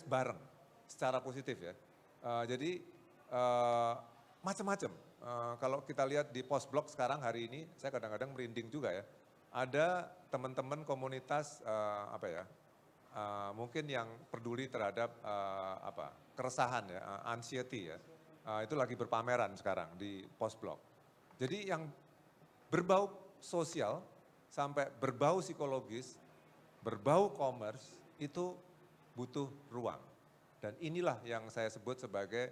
bareng secara positif ya. Jadi macam-macam. Kalau kita lihat di Post Block sekarang hari ini, saya kadang-kadang merinding juga ya. Ada teman-teman komunitas mungkin yang peduli terhadap keresahan ya, anxiety ya. Itu lagi berpameran sekarang di Post Block. Jadi yang berbau sosial sampai berbau psikologis, berbau commerce itu butuh ruang. Dan inilah yang saya sebut sebagai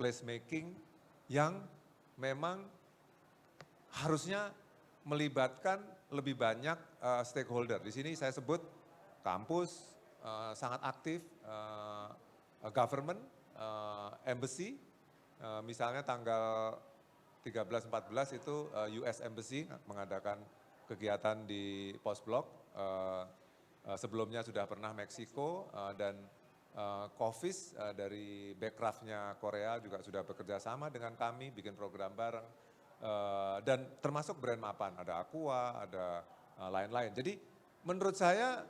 placemaking yang memang harusnya melibatkan lebih banyak stakeholder. Di sini saya sebut kampus sangat aktif, government, embassy, misalnya tanggal 13-14 itu US Embassy mengadakan kegiatan di Post Block, sebelumnya sudah pernah Meksiko, dan Coffees dari Backcraft-nya Korea juga sudah bekerja sama dengan kami, bikin program bareng, dan termasuk brand mapan, ada Aqua, ada lain-lain. Jadi menurut saya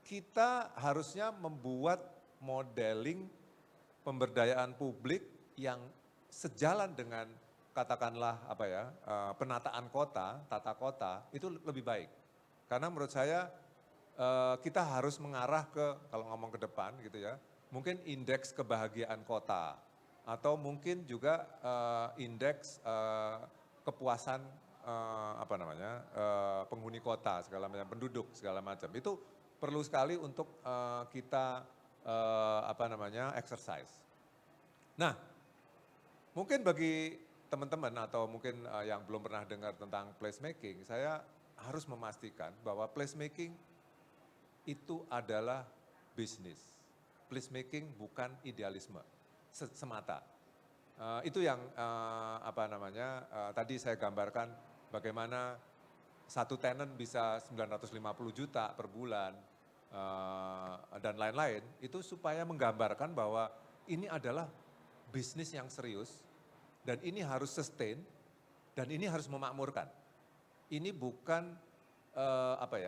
kita harusnya membuat modeling pemberdayaan publik yang sejalan dengan katakanlah apa ya, penataan kota, tata kota itu lebih baik. Karena menurut saya kita harus mengarah ke, kalau ngomong ke depan gitu ya, mungkin indeks kebahagiaan kota atau mungkin juga indeks kepuasan penghuni kota segala macam, penduduk segala macam. Itu perlu sekali untuk kita exercise. Nah, mungkin bagi teman-teman atau mungkin yang belum pernah dengar tentang placemaking, saya harus memastikan bahwa placemaking itu adalah bisnis. Placemaking bukan idealisme semata. Itu yang tadi saya gambarkan bagaimana satu tenant bisa 950 juta per bulan dan lain-lain, itu supaya menggambarkan bahwa ini adalah bisnis yang serius dan ini harus sustain dan ini harus memakmurkan. Ini bukan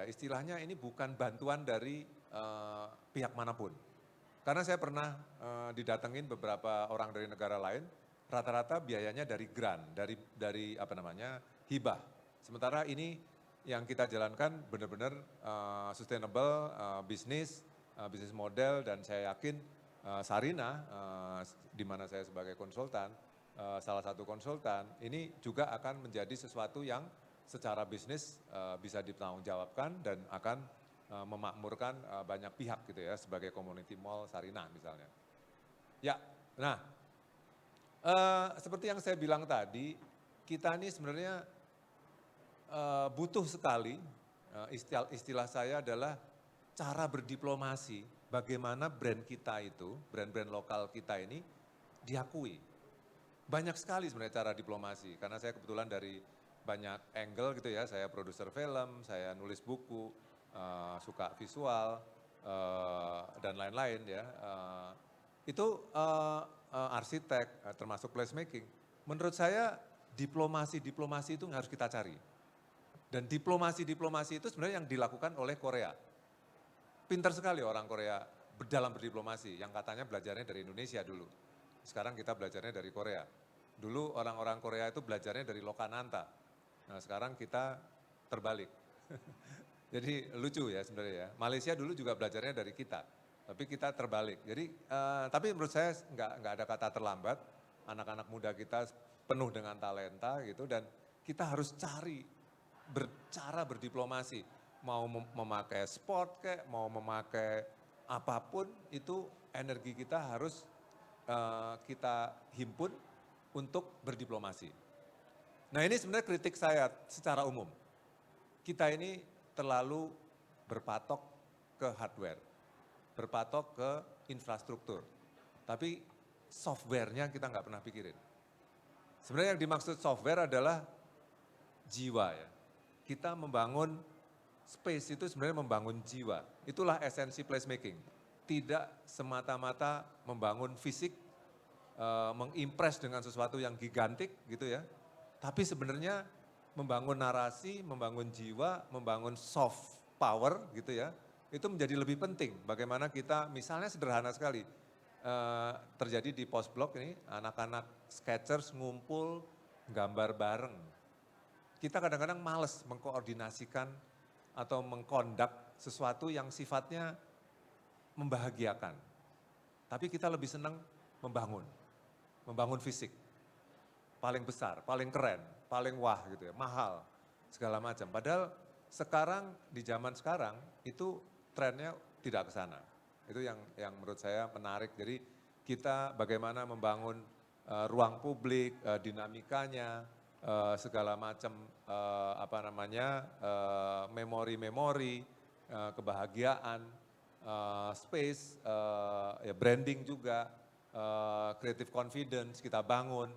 istilahnya ini bukan bantuan dari pihak manapun. Karena saya pernah didatengin beberapa orang dari negara lain, rata-rata biayanya dari grant, dari hibah. Sementara ini yang kita jalankan benar-benar sustainable business model, dan saya yakin Sarinah, di mana saya sebagai konsultan, salah satu konsultan, ini juga akan menjadi sesuatu yang secara bisnis bisa ditanggungjawabkan dan akan memakmurkan banyak pihak gitu ya, sebagai community mall Sarinah misalnya. Ya, nah seperti yang saya bilang tadi, kita ini sebenarnya butuh sekali, istilah saya adalah cara berdiplomasi, bagaimana brand kita itu, brand-brand lokal kita ini diakui. Banyak sekali sebenarnya cara diplomasi, karena saya kebetulan dari banyak angle gitu ya, saya produser film, saya nulis buku, suka visual, dan lain-lain ya. Itu arsitek, termasuk placemaking. Menurut saya diplomasi itu harus kita cari. Dan diplomasi itu sebenarnya yang dilakukan oleh Korea. Pintar sekali orang Korea dalam berdiplomasi, yang katanya belajarnya dari Indonesia dulu. Sekarang kita belajarnya dari Korea. Dulu orang-orang Korea itu belajarnya dari Lokananta. Nah sekarang kita terbalik. Jadi lucu ya sebenarnya ya. Malaysia dulu juga belajarnya dari kita, tapi kita terbalik. Jadi tapi menurut saya nggak ada kata terlambat. Anak-anak muda kita penuh dengan talenta gitu, dan kita harus cari cara berdiplomasi. Mau memakai sport kayak, mau memakai apapun, itu energi kita harus kita himpun untuk berdiplomasi. Nah ini sebenarnya kritik saya secara umum. Kita ini terlalu berpatok ke hardware, berpatok ke infrastruktur. Tapi softwarenya kita nggak pernah pikirin. Sebenarnya yang dimaksud software adalah jiwa ya. Kita membangun space itu sebenarnya membangun jiwa. Itulah esensi placemaking. Tidak semata-mata membangun fisik, mengimpress dengan sesuatu yang gigantik gitu ya. Tapi sebenarnya membangun narasi, membangun jiwa, membangun soft power gitu ya, itu menjadi lebih penting. Bagaimana kita, misalnya sederhana sekali, terjadi di Postblok ini, anak-anak sketchers ngumpul gambar bareng. Kita kadang-kadang males mengkoordinasikan atau mengkondak sesuatu yang sifatnya membahagiakan. Tapi kita lebih senang membangun fisik. Paling besar, paling keren, paling wah gitu ya, mahal, segala macam. Padahal sekarang, di zaman sekarang, itu trennya tidak ke sana. Itu yang menurut saya menarik. Jadi kita bagaimana membangun ruang publik, dinamikanya, segala macam memori-memori, kebahagiaan, space, ya branding juga, creative confidence kita bangun.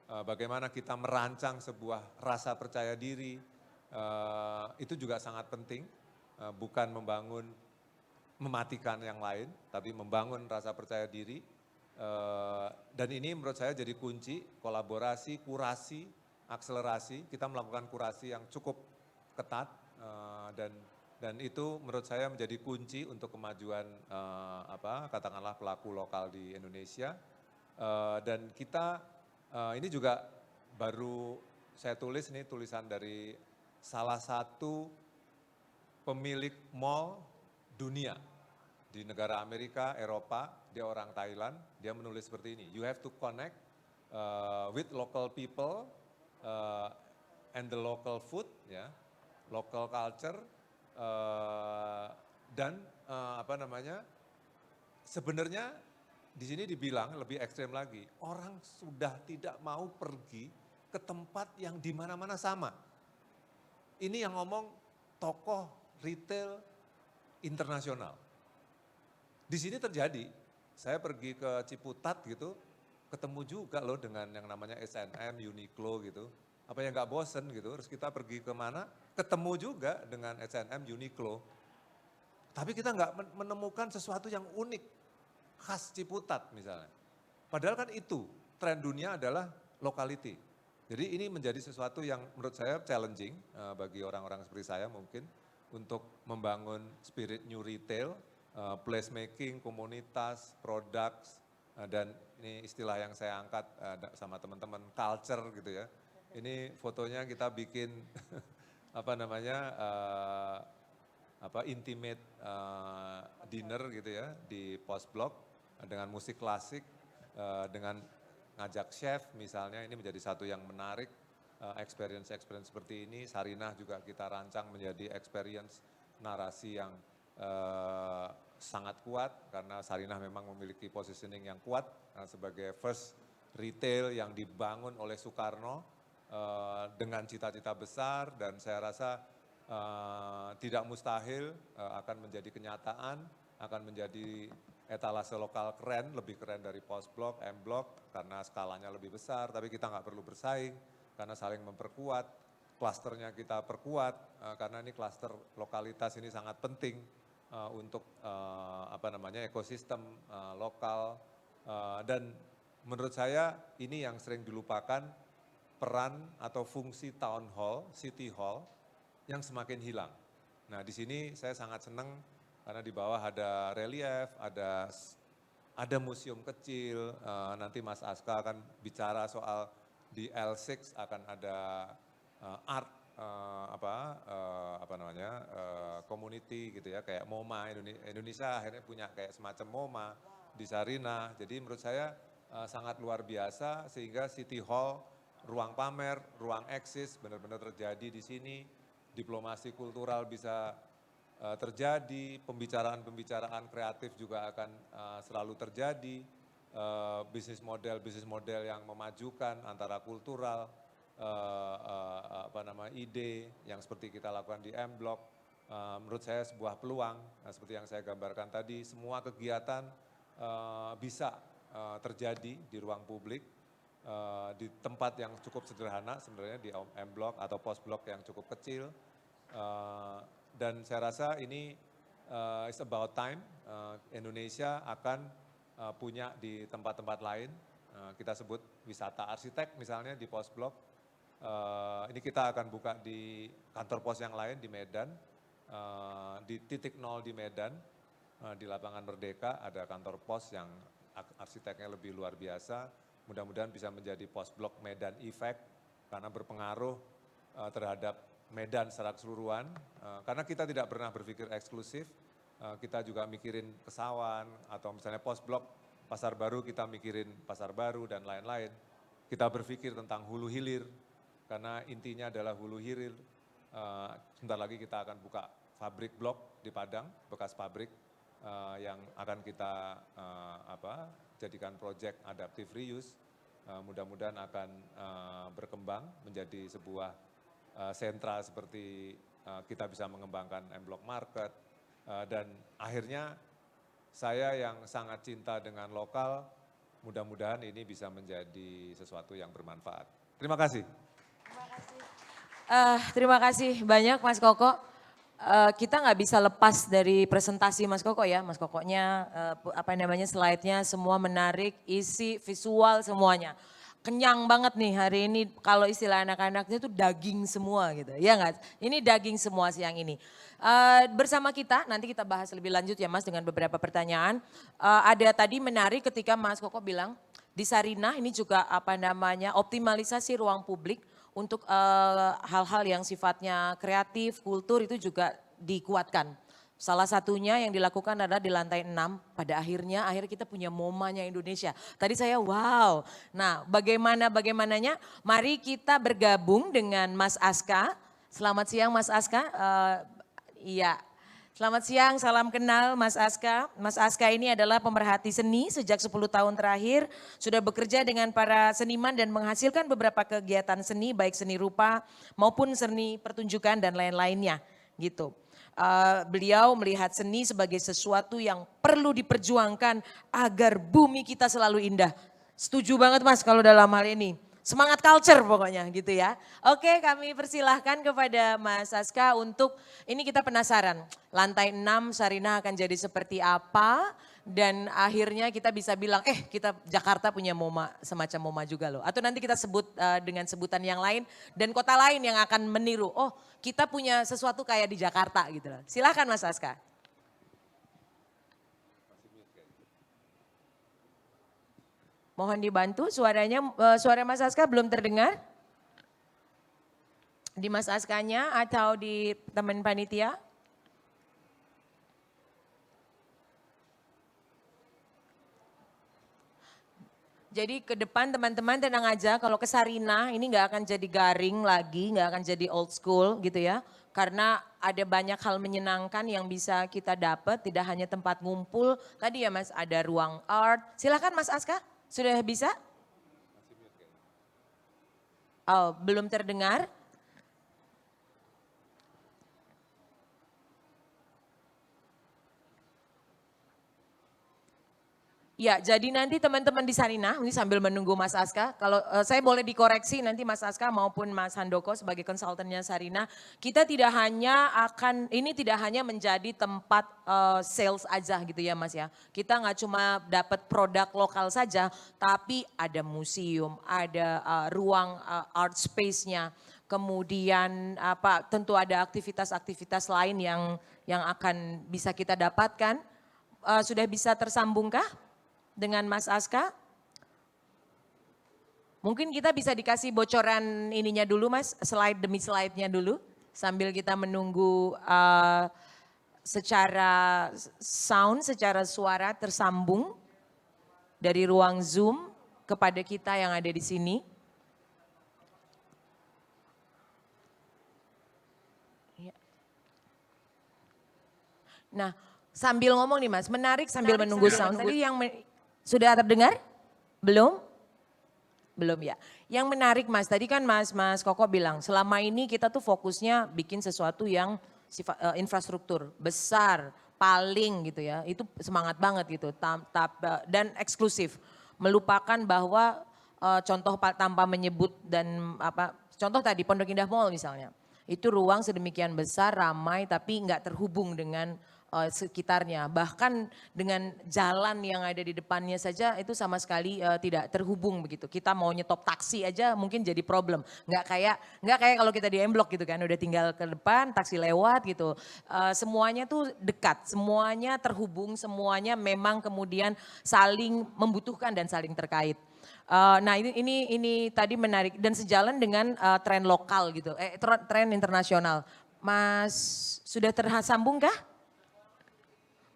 Bagaimana kita merancang sebuah rasa percaya diri, itu juga sangat penting, bukan mematikan yang lain, tapi membangun rasa percaya diri. Dan ini menurut saya jadi kunci, kolaborasi, kurasi, akselerasi. Kita melakukan kurasi yang cukup ketat, dan itu menurut saya menjadi kunci untuk kemajuan katakanlah pelaku lokal di Indonesia. Dan kita ini juga baru saya tulis nih tulisan dari salah satu pemilik mall dunia di negara Amerika, Eropa, dia orang Thailand, dia menulis seperti ini, you have to connect with local people and the local food, ya, local culture, dan sebenarnya di sini dibilang lebih ekstrem lagi, orang sudah tidak mau pergi ke tempat yang di mana-mana sama. Ini yang ngomong tokoh retail internasional. Di sini terjadi, saya pergi ke Ciputat gitu, ketemu juga loh dengan yang namanya H&M, Uniqlo gitu. Apa yang nggak bosen gitu, terus kita pergi ke mana, ketemu juga dengan H&M, Uniqlo. Tapi kita nggak menemukan sesuatu yang unik, khas Ciputat misalnya. Padahal kan itu, tren dunia adalah locality. Jadi ini menjadi sesuatu yang menurut saya challenging bagi orang-orang seperti saya mungkin untuk membangun spirit new retail, placemaking, komunitas, products, dan ini istilah yang saya angkat sama teman-teman, culture gitu ya. Ini fotonya kita bikin intimate dinner gitu ya di Post Blok dengan musik klasik, dengan ngajak chef misalnya, ini menjadi satu yang menarik, experience seperti ini. Sarinah juga kita rancang menjadi experience narasi yang sangat kuat, karena Sarinah memang memiliki positioning yang kuat sebagai first retail yang dibangun oleh Soekarno dengan cita-cita besar, dan saya rasa tidak mustahil akan menjadi kenyataan, akan menjadi etalase lokal keren, lebih keren dari Post Blok, M Blok, karena skalanya lebih besar, tapi kita nggak perlu bersaing, karena saling memperkuat, klasternya kita perkuat, karena ini klaster lokalitas ini sangat penting untuk ekosistem lokal, dan menurut saya ini yang sering dilupakan, peran atau fungsi town hall, city hall, yang semakin hilang. Nah di sini saya sangat senang, karena di bawah ada relief, ada museum kecil, nanti Mas Aska akan bicara soal di L6 akan ada art community gitu ya, kayak MoMA. Indonesia akhirnya punya kayak semacam MoMA di Sarinah. Jadi menurut saya sangat luar biasa, sehingga City Hall, ruang pamer, ruang eksis benar-benar terjadi di sini. Diplomasi kultural bisa terjadi, pembicaraan kreatif juga akan selalu terjadi, bisnis model yang memajukan antara kultural, ide yang seperti kita lakukan di M Block, menurut saya sebuah peluang. Seperti yang saya gambarkan tadi, semua kegiatan bisa terjadi di ruang publik, di tempat yang cukup sederhana sebenarnya, di M Block atau Post Block yang cukup kecil. Dan saya rasa ini it's about time Indonesia akan punya di tempat-tempat lain. Kita sebut wisata arsitek misalnya di Post Blok. Ini kita akan buka di kantor pos yang lain di Medan, di titik nol di Medan, di lapangan Merdeka ada kantor pos yang arsiteknya lebih luar biasa. Mudah-mudahan bisa menjadi Post Blok Medan Effect, karena berpengaruh terhadap Medan secara keseluruhan, karena kita tidak pernah berpikir eksklusif, kita juga mikirin Kesawan, atau misalnya Post Blok Pasar Baru, kita mikirin Pasar Baru dan lain-lain. Kita berpikir tentang hulu hilir, karena intinya adalah hulu hilir. Sebentar lagi kita akan buka pabrik blok di Padang, bekas pabrik yang akan kita jadikan proyek adaptive reuse. Mudah-mudahan akan berkembang menjadi sebuah sentra seperti kita bisa mengembangkan M Block Market, dan akhirnya saya yang sangat cinta dengan lokal, mudah-mudahan ini bisa menjadi sesuatu yang bermanfaat. Terima kasih. Terima kasih banyak Mas Koko. Kita nggak bisa lepas dari presentasi Mas Koko ya, Mas Kokonya slide-nya semua menarik, isi, visual semuanya. Kenyang banget nih hari ini, kalau istilah anak-anaknya itu daging semua gitu, ya nggak? Ini daging semua siang ini. Bersama kita, nanti kita bahas lebih lanjut ya Mas dengan beberapa pertanyaan. Ada tadi menarik ketika Mas Koko bilang, di Sarinah ini juga optimalisasi ruang publik untuk hal-hal yang sifatnya kreatif, kultur itu juga dikuatkan. Salah satunya yang dilakukan adalah di lantai 6, pada akhirnya kita punya MoMA-nya Indonesia. Tadi saya wow, nah bagaimananya, mari kita bergabung dengan Mas Aska. Selamat siang Mas Aska, iya. Selamat siang, salam kenal Mas Aska. Mas Aska ini adalah pemerhati seni sejak 10 tahun terakhir. Sudah bekerja dengan para seniman dan menghasilkan beberapa kegiatan seni, baik seni rupa maupun seni pertunjukan dan lain-lainnya gitu. Beliau melihat seni sebagai sesuatu yang perlu diperjuangkan agar bumi kita selalu indah. Setuju banget Mas kalau dalam hal ini. Semangat culture pokoknya gitu ya. Oke, kami persilahkan kepada Mas Aska untuk, ini kita penasaran, lantai 6 Sarinah akan jadi seperti apa, dan akhirnya kita bisa bilang, kita Jakarta punya MoMA, semacam MoMA juga loh. Atau nanti kita sebut dengan sebutan yang lain, dan kota lain yang akan meniru, oh kita punya sesuatu kayak di Jakarta gitu loh. Silahkan Mas Aska. Mohon dibantu suaranya, suara Mas Aska belum terdengar? Di Mas Askanya atau di teman panitia? Jadi ke depan teman-teman tenang aja, kalau ke Sarinah ini nggak akan jadi garing lagi, nggak akan jadi old school gitu ya. Karena ada banyak hal menyenangkan yang bisa kita dapat, tidak hanya tempat ngumpul. Tadi ya Mas ada ruang art, silakan Mas Aska. Sudah bisa? Oh, belum terdengar? Ya, jadi nanti teman-teman di Sarinah, ini sambil menunggu Mas Aska, kalau saya boleh dikoreksi nanti Mas Aska maupun Mas Handoko sebagai konsultannya Sarinah, kita tidak hanya ini tidak hanya menjadi tempat sales aja gitu ya Mas ya. Kita nggak cuma dapat produk lokal saja, tapi ada museum, ada ruang art space-nya, kemudian tentu ada aktivitas-aktivitas lain yang akan bisa kita dapatkan. Sudah bisa tersambungkah dengan Mas Aska? Mungkin kita bisa dikasih bocoran ininya dulu Mas, slide demi slide-nya dulu. Sambil kita menunggu secara sound, secara suara tersambung dari ruang Zoom kepada kita yang ada di sini. Nah, sambil ngomong nih Mas, menarik sambil menunggu sound. Tadi yang sudah terdengar? Belum? Belum ya. Yang menarik Mas, tadi kan Mas Koko bilang selama ini kita tuh fokusnya bikin sesuatu yang infrastruktur besar, paling gitu ya. Itu semangat banget gitu dan eksklusif. Melupakan bahwa contoh tanpa menyebut dan contoh tadi Pondok Indah Mall misalnya. Itu ruang sedemikian besar, ramai tapi nggak terhubung dengan sekitarnya. Bahkan dengan jalan yang ada di depannya saja itu sama sekali tidak terhubung begitu. Kita mau nyetop taksi aja mungkin jadi problem. Nggak kayak kalau kita di M-Block gitu kan, udah tinggal ke depan, taksi lewat gitu. Semuanya tuh dekat, semuanya terhubung, semuanya memang kemudian saling membutuhkan dan saling terkait. Nah ini tadi menarik dan sejalan dengan tren lokal gitu, tren internasional. Mas sudah tersambung kah?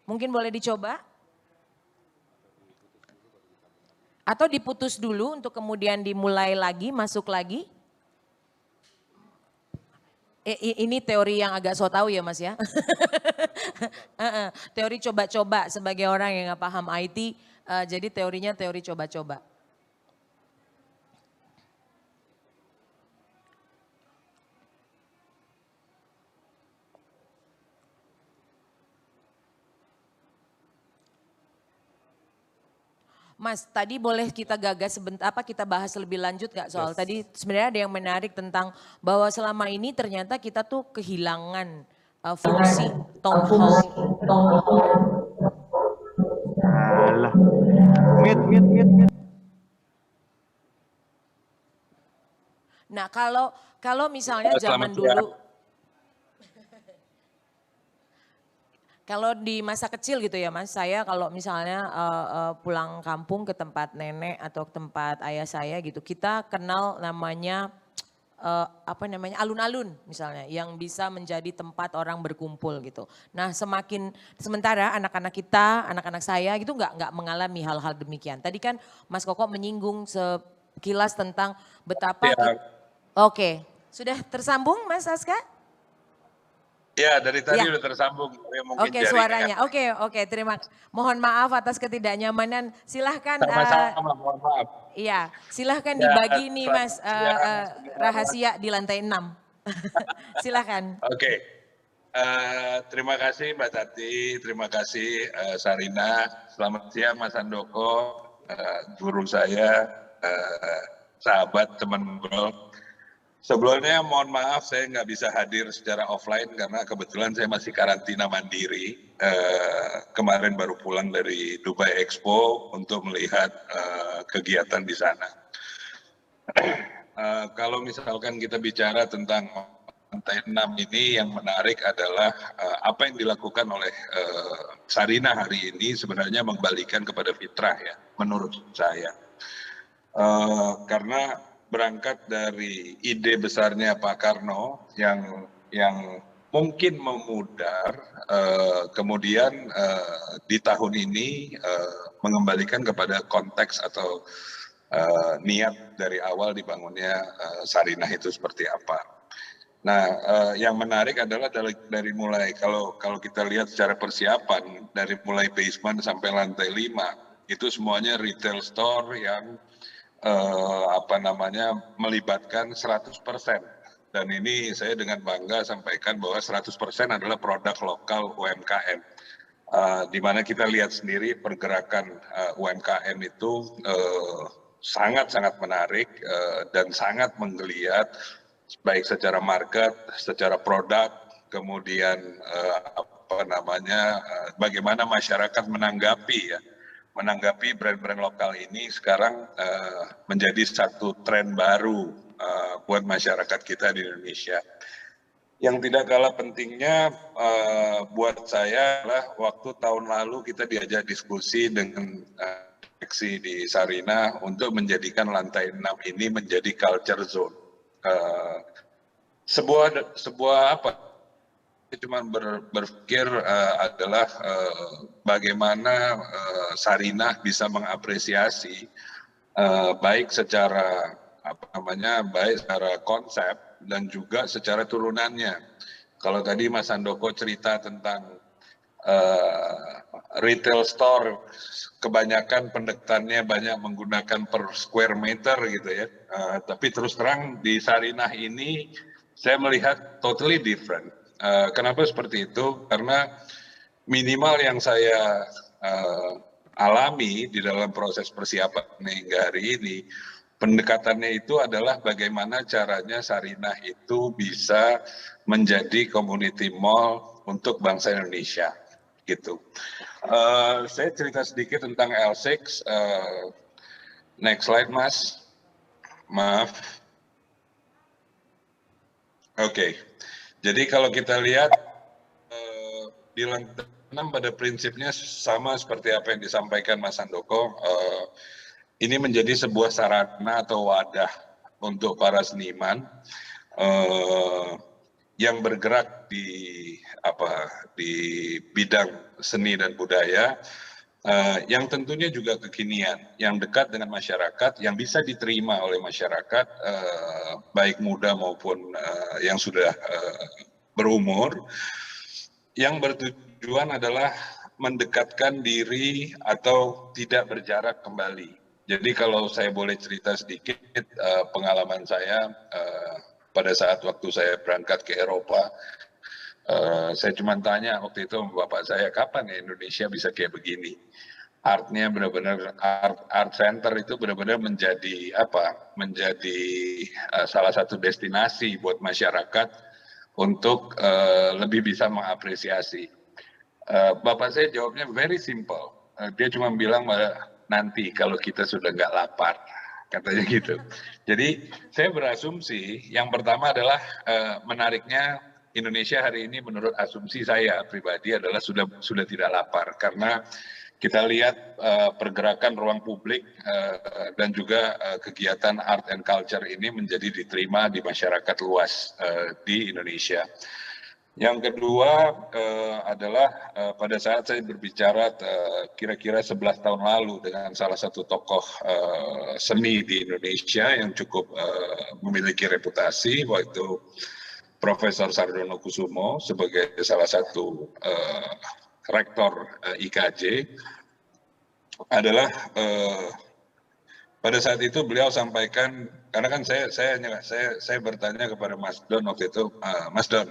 Mungkin boleh dicoba? Atau diputus dulu untuk kemudian dimulai lagi, masuk lagi? Ini teori yang agak so tahu ya Mas ya. Teori coba-coba sebagai orang yang nggak paham IT, jadi teorinya teori coba-coba. Mas, tadi boleh kita gagas sebentar, kita bahas lebih lanjut gak soal tadi sebenarnya ada yang menarik tentang bahwa selama ini ternyata kita tuh kehilangan fungsi town hall. Alah, mute. Nah kalau misalnya zaman dulu, Kalau di masa kecil gitu ya Mas, saya kalau misalnya pulang kampung ke tempat nenek atau tempat ayah saya gitu, kita kenal namanya alun-alun misalnya yang bisa menjadi tempat orang berkumpul gitu. Nah sementara anak-anak kita, anak-anak saya gitu nggak mengalami hal-hal demikian. Tadi kan Mas Koko menyinggung sekilas tentang betapa. Oke, sudah tersambung Mas Aska? Ya, dari tadi Ya. udah tersambung. Oke, suaranya. Oke, mohon maaf atas ketidaknyamanan. Silahkan. Sama-sama, mohon maaf. Iya, silahkan Ya, dibagi nih Mas siang. rahasia di lantai 6. Silahkan. Oke, terima kasih Mbak Tati, terima kasih Sarina. Selamat siang Mas Handoko, guru saya, sahabat, teman ngobrol. Sebelumnya mohon maaf saya nggak bisa hadir secara offline karena kebetulan saya masih karantina mandiri. Kemarin baru pulang dari Dubai Expo untuk melihat kegiatan di sana. Kalau misalkan kita bicara tentang lantai 6 ini, yang menarik adalah apa yang dilakukan oleh Sarina hari ini sebenarnya mengembalikan kepada fitrah ya, menurut saya. Karena berangkat dari ide besarnya Pak Karno yang mungkin memudar, kemudian di tahun ini mengembalikan kepada konteks atau niat dari awal dibangunnya Sarinah itu seperti apa. Nah, yang menarik adalah dari mulai kalau kita lihat secara persiapan dari mulai basement sampai lantai 5 itu semuanya retail store yang melibatkan 100%. Dan ini saya dengan bangga sampaikan bahwa 100% adalah produk lokal UMKM. Di mana kita lihat sendiri pergerakan UMKM itu sangat-sangat menarik dan sangat menggeliat, baik secara market, secara produk, kemudian bagaimana masyarakat menanggapi brand-brand lokal ini sekarang menjadi satu tren baru buat masyarakat kita di Indonesia. Yang tidak kalah pentingnya buat saya adalah waktu tahun lalu kita diajak diskusi dengan direksi di Sarinah untuk menjadikan lantai 6 ini menjadi culture zone. Sebuah cuma berpikir adalah bagaimana Sarinah bisa mengapresiasi baik secara konsep dan juga secara turunannya. Kalau tadi Mas Handoko cerita tentang retail store, kebanyakan pendekatannya banyak menggunakan per square meter gitu ya. Tapi terus terang di Sarinah ini saya melihat totally different. Kenapa seperti itu? Karena minimal yang saya alami di dalam proses persiapan hingga hari ini, pendekatannya itu adalah bagaimana caranya Sarinah itu bisa menjadi community mall untuk bangsa Indonesia, gitu. Saya cerita sedikit tentang L6. Next slide, Mas. Maaf. Oke. Jadi kalau kita lihat di lantai 6 pada prinsipnya sama seperti apa yang disampaikan Mas Handoko. Ini menjadi sebuah sarana atau wadah untuk para seniman yang bergerak di bidang seni dan budaya, yang tentunya juga kekinian, yang dekat dengan masyarakat, yang bisa diterima oleh masyarakat, baik muda maupun yang sudah berumur, yang bertujuan adalah mendekatkan diri atau tidak berjarak kembali. Jadi kalau saya boleh cerita sedikit pengalaman saya pada saat waktu saya berangkat ke Eropa, saya cuma tanya waktu itu bapak saya, kapan ya Indonesia bisa kayak begini? Artnya benar-benar art center itu benar-benar menjadi salah satu destinasi buat masyarakat untuk lebih bisa mengapresiasi. Bapak saya jawabnya very simple. Dia cuma bilang nanti kalau kita sudah nggak lapar, katanya gitu. Jadi saya berasumsi yang pertama adalah menariknya Indonesia hari ini menurut asumsi saya pribadi adalah sudah tidak lapar, karena kita lihat pergerakan ruang publik dan juga kegiatan art and culture ini menjadi diterima di masyarakat luas di Indonesia. Yang kedua adalah pada saat saya berbicara kira-kira 11 tahun lalu dengan salah satu tokoh seni di Indonesia yang cukup memiliki reputasi, waktu Profesor Sardono Kusumo sebagai salah satu rektor IKJ, adalah pada saat itu beliau sampaikan, karena kan saya bertanya kepada Mas Don waktu itu, Mas Don,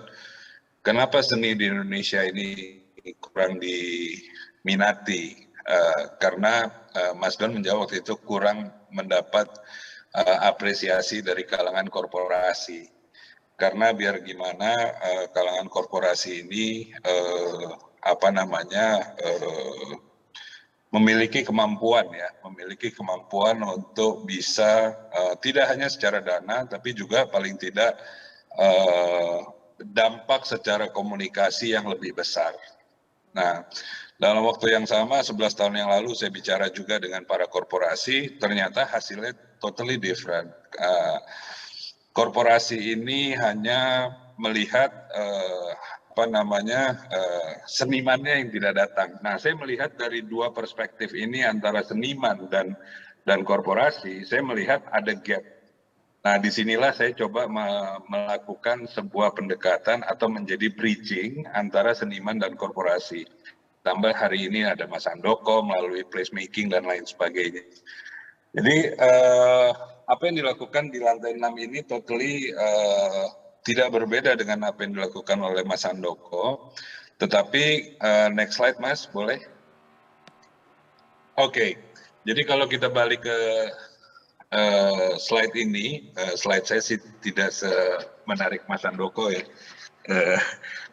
kenapa seni di Indonesia ini kurang diminati? Karena Mas Don menjawab waktu itu kurang mendapat apresiasi dari kalangan korporasi. Karena biar gimana kalangan korporasi ini memiliki kemampuan untuk bisa tidak hanya secara dana, tapi juga paling tidak dampak secara komunikasi yang lebih besar. Nah, dalam waktu yang sama 11 tahun yang lalu saya bicara juga dengan para korporasi, ternyata hasilnya totally different. Korporasi ini hanya melihat senimannya yang tidak datang. Nah, saya melihat dari dua perspektif ini antara seniman dan korporasi, saya melihat ada gap. Nah, disinilah saya coba melakukan sebuah pendekatan atau menjadi bridging antara seniman dan korporasi. Tambah hari ini ada Mas Handoko melalui placemaking dan lain sebagainya. Jadi apa yang dilakukan di lantai 6 ini totally tidak berbeda dengan apa yang dilakukan oleh Mas Handoko. Tetapi next slide Mas, boleh? Oke, jadi kalau kita balik ke slide ini, slide saya sih tidak semenarik Mas Handoko ya,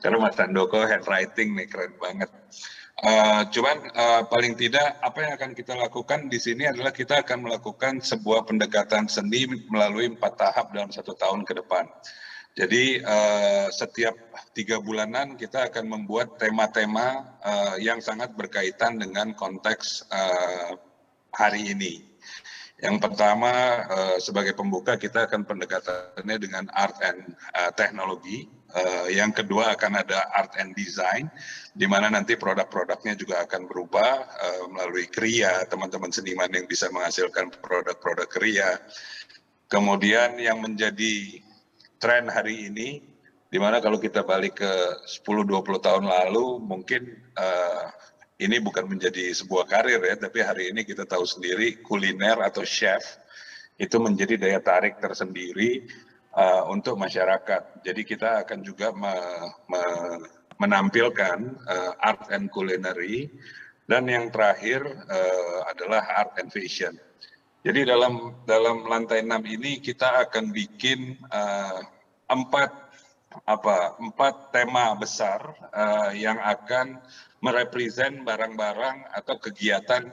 karena Mas Handoko handwriting nih keren banget. Cuman paling tidak apa yang akan kita lakukan di sini adalah kita akan melakukan sebuah pendekatan seni melalui 4 tahap dalam 1 tahun ke depan. Jadi setiap 3 bulanan kita akan membuat tema-tema yang sangat berkaitan dengan konteks hari ini. Yang pertama, sebagai pembuka kita akan pendekatannya dengan art and teknologi. Yang kedua akan ada art and design, di mana nanti produk-produknya juga akan berubah melalui kriya, teman-teman seniman yang bisa menghasilkan produk-produk kriya. Kemudian yang menjadi tren hari ini, di mana kalau kita balik ke 10-20 tahun lalu, mungkin ini bukan menjadi sebuah karir ya, tapi hari ini kita tahu sendiri kuliner atau chef itu menjadi daya tarik tersendiri untuk masyarakat. Jadi kita akan juga menampilkan art and culinary, dan yang terakhir adalah art and fashion. Jadi dalam lantai 6 ini kita akan bikin 4 tema besar yang akan merepresent barang-barang atau kegiatan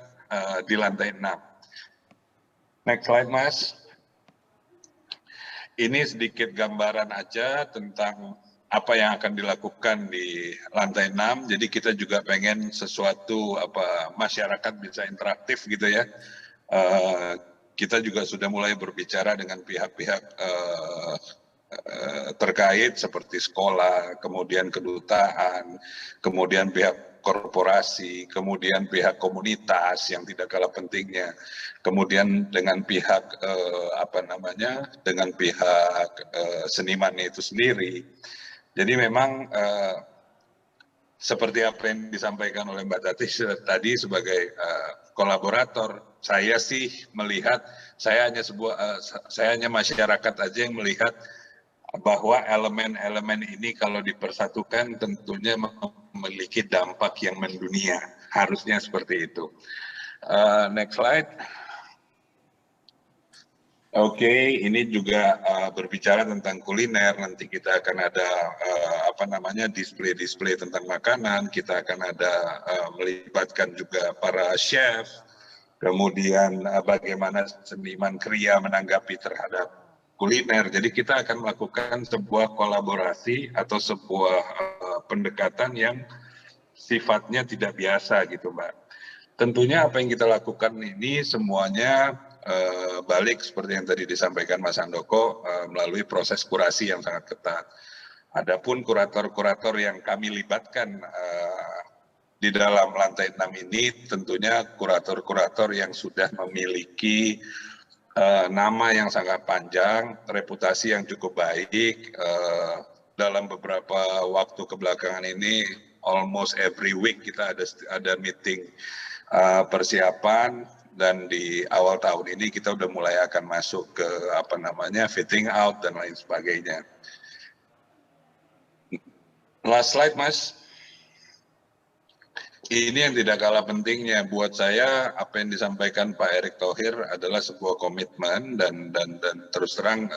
di lantai 6. Next slide, Mas. Ini sedikit gambaran aja tentang apa yang akan dilakukan di lantai 6. Jadi kita juga pengen sesuatu masyarakat bisa interaktif gitu ya. Kita juga sudah mulai berbicara dengan pihak-pihak terkait seperti sekolah, kemudian kedutaan, kemudian pihak korporasi, kemudian pihak komunitas yang tidak kalah pentingnya, kemudian dengan pihak dengan pihak senimannya itu sendiri. Jadi memang seperti apa yang disampaikan oleh Mbak Tati tadi sebagai kolaborator, saya sih melihat saya hanya masyarakat aja yang melihat bahwa elemen-elemen ini kalau dipersatukan tentunya memiliki dampak yang mendunia. Harusnya seperti itu. Next slide. Oke, ini juga berbicara tentang kuliner. Nanti kita akan ada display-display tentang makanan. Kita akan ada melibatkan juga para chef. Kemudian bagaimana seniman kriya menanggapi terhadap kuliner. Jadi kita akan melakukan sebuah kolaborasi atau sebuah pendekatan yang sifatnya tidak biasa gitu Mbak. Tentunya apa yang kita lakukan ini semuanya balik seperti yang tadi disampaikan Mas Handoko melalui proses kurasi yang sangat ketat. Adapun kurator-kurator yang kami libatkan di dalam lantai 6 ini tentunya kurator-kurator yang sudah memiliki nama yang sangat panjang, reputasi yang cukup baik. Dalam beberapa waktu kebelakangan ini, almost every week kita ada meeting persiapan, dan di awal tahun ini kita udah mulai akan masuk ke fitting out dan lain sebagainya. Last slide Mas. Ini yang tidak kalah pentingnya buat saya, apa yang disampaikan Pak Erick Thohir adalah sebuah komitmen dan terus terang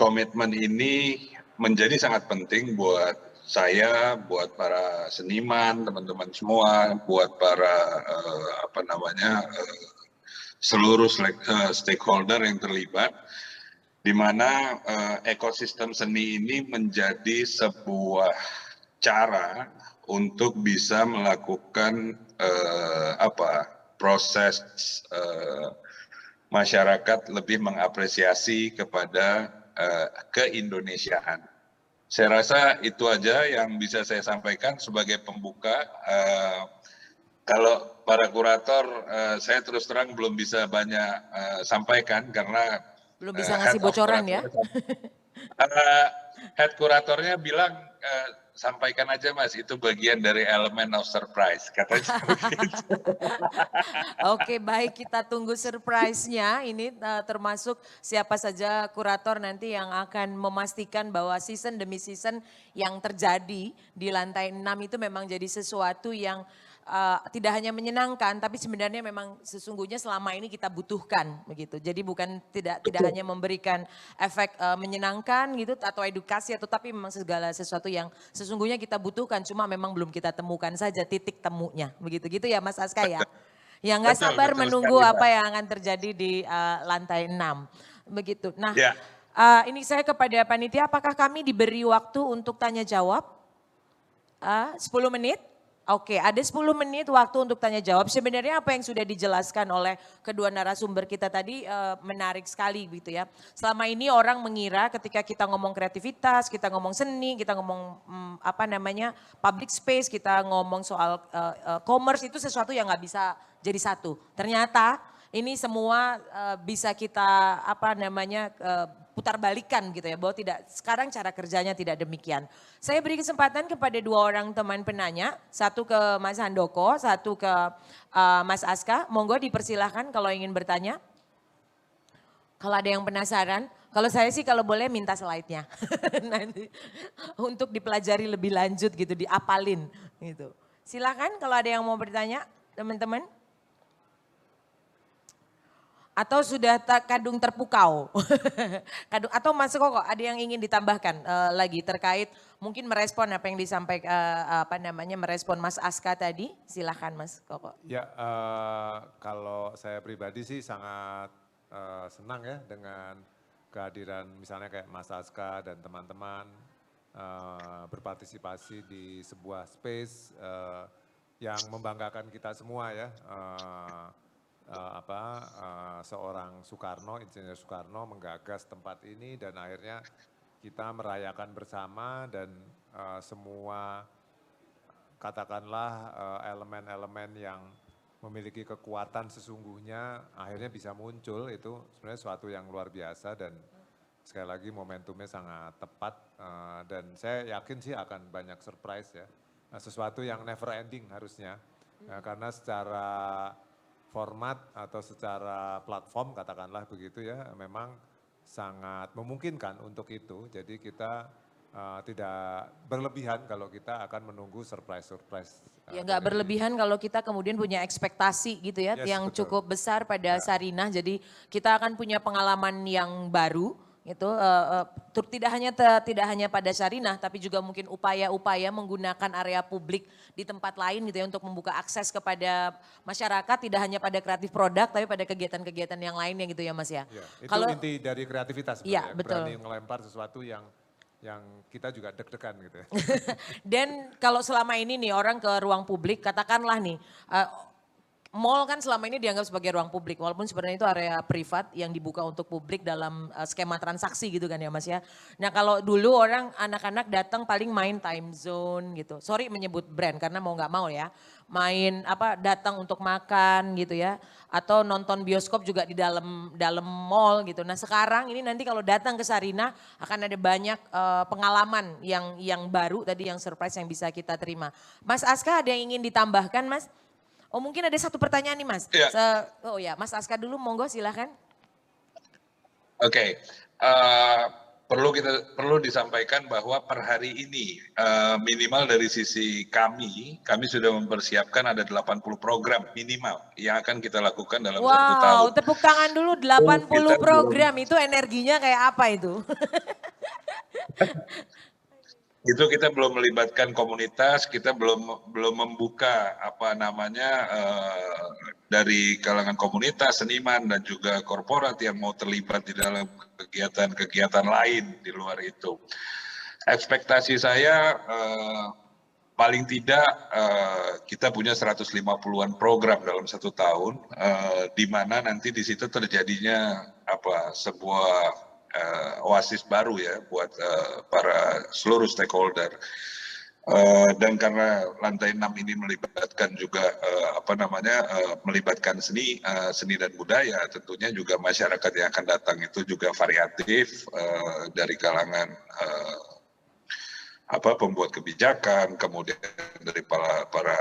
komitmen ini menjadi sangat penting buat saya, buat para seniman, teman-teman semua, buat para seluruh stakeholder yang terlibat, di mana ekosistem seni ini menjadi sebuah cara untuk bisa melakukan proses masyarakat lebih mengapresiasi kepada keindonesiaan. Saya rasa itu aja yang bisa saya sampaikan sebagai pembuka. Kalau para kurator, saya terus terang belum bisa banyak sampaikan karena belum bisa ngasih bocoran ya. Head kuratornya bilang sampaikan aja Mas, itu bagian dari elemen of surprise katanya. Oke, baik, kita tunggu surprise-nya. Ini termasuk siapa saja kurator nanti yang akan memastikan bahwa season demi season yang terjadi di lantai 6 itu memang jadi sesuatu yang tidak hanya menyenangkan, tapi sebenarnya memang sesungguhnya selama ini kita butuhkan begitu. Jadi bukan tidak hanya memberikan efek menyenangkan gitu atau edukasi, tapi memang segala sesuatu yang sesungguhnya kita butuhkan, cuma memang belum kita temukan saja titik temunya begitu gitu ya Mas Aska ya. Yang nggak sabar menunggu sekali, apa yang akan terjadi di lantai 6 begitu. Nah, ini saya kepada panitia, apakah kami diberi waktu untuk tanya jawab? 10 menit? Oke, ada 10 menit waktu untuk tanya jawab. Sebenarnya apa yang sudah dijelaskan oleh kedua narasumber kita tadi menarik sekali gitu ya. Selama ini orang mengira ketika kita ngomong kreativitas, kita ngomong seni, kita ngomong public space, kita ngomong soal commerce, itu sesuatu yang nggak bisa jadi satu. Ternyata ini semua bisa kita putar balikan gitu ya, bahwa sekarang cara kerjanya tidak demikian. Saya beri kesempatan kepada 2 orang teman penanya, satu ke Mas Handoko, satu ke Mas Aska. Monggo dipersilahkan kalau ingin bertanya. Kalau ada yang penasaran, kalau saya sih kalau boleh minta slide-nya. Nanti untuk dipelajari lebih lanjut gitu, diapalin gitu. Silakan kalau ada yang mau bertanya, teman-teman. Atau sudah kadung terpukau? Atau Mas Koko ada yang ingin ditambahkan lagi terkait mungkin merespon apa yang disampaikan merespon Mas Aska tadi? Silahkan Mas Koko. Ya, kalau saya pribadi sih sangat senang ya dengan kehadiran misalnya kayak Mas Aska dan teman-teman berpartisipasi di sebuah space yang membanggakan kita semua ya. Seorang Soekarno, Insinyur Soekarno menggagas tempat ini dan akhirnya kita merayakan bersama dan semua katakanlah elemen-elemen yang memiliki kekuatan sesungguhnya akhirnya bisa muncul, itu sebenarnya suatu yang luar biasa dan sekali lagi momentumnya sangat tepat dan saya yakin sih akan banyak surprise ya, sesuatu yang never ending harusnya karena secara format atau secara platform katakanlah begitu ya, memang sangat memungkinkan untuk itu. Jadi kita tidak berlebihan kalau kita akan menunggu surprise-surprise. Ya nggak berlebihan kalau kita kemudian punya ekspektasi gitu ya, yang betul. cukup besar pada Sarinah. Jadi kita akan punya pengalaman yang baru gitu. Tidak hanya pada Sarinah, tapi juga mungkin upaya-upaya menggunakan area publik di tempat lain gitu ya untuk membuka akses kepada masyarakat, tidak hanya pada kreatif produk, tapi pada kegiatan-kegiatan yang lainnya gitu ya Mas ya. Ya, itu Kalau inti dari kreativitas Iya, sebenarnya, betul. berani melempar sesuatu yang kita juga deg-degan gitu ya. Dan kalau selama ini nih orang ke ruang publik, katakanlah nih, mall kan selama ini dianggap sebagai ruang publik, walaupun sebenarnya itu area privat yang dibuka untuk publik dalam skema transaksi gitu kan ya Mas ya. Nah kalau dulu orang anak-anak datang paling main time zone gitu, sorry menyebut brand karena mau nggak mau ya, main datang untuk makan gitu ya, atau nonton bioskop juga di dalam mall gitu. Nah sekarang ini nanti kalau datang ke Sarinah akan ada banyak pengalaman yang baru tadi, yang surprise yang bisa kita terima. Mas Aska ada yang ingin ditambahkan Mas? Oh mungkin ada satu pertanyaan nih Mas. Ya. Mas Aska dulu monggo silahkan. Oke. Perlu disampaikan bahwa per hari ini minimal dari sisi kami sudah mempersiapkan ada 80 program minimal yang akan kita lakukan dalam 1 tahun. Wow, tepuk tangan dulu 80 program itu energinya kayak apa itu? Itu kita belum melibatkan komunitas, kita belum membuka dari kalangan komunitas, seniman dan juga korporat yang mau terlibat di dalam kegiatan-kegiatan lain di luar itu. Ekspektasi saya paling tidak kita punya 150-an program dalam 1 tahun, di mana nanti di situ terjadinya sebuah oasis baru ya buat para seluruh stakeholder. Dan karena lantai 6 ini melibatkan juga melibatkan seni dan budaya, tentunya juga masyarakat yang akan datang itu juga variatif, dari kalangan pembuat kebijakan, kemudian dari para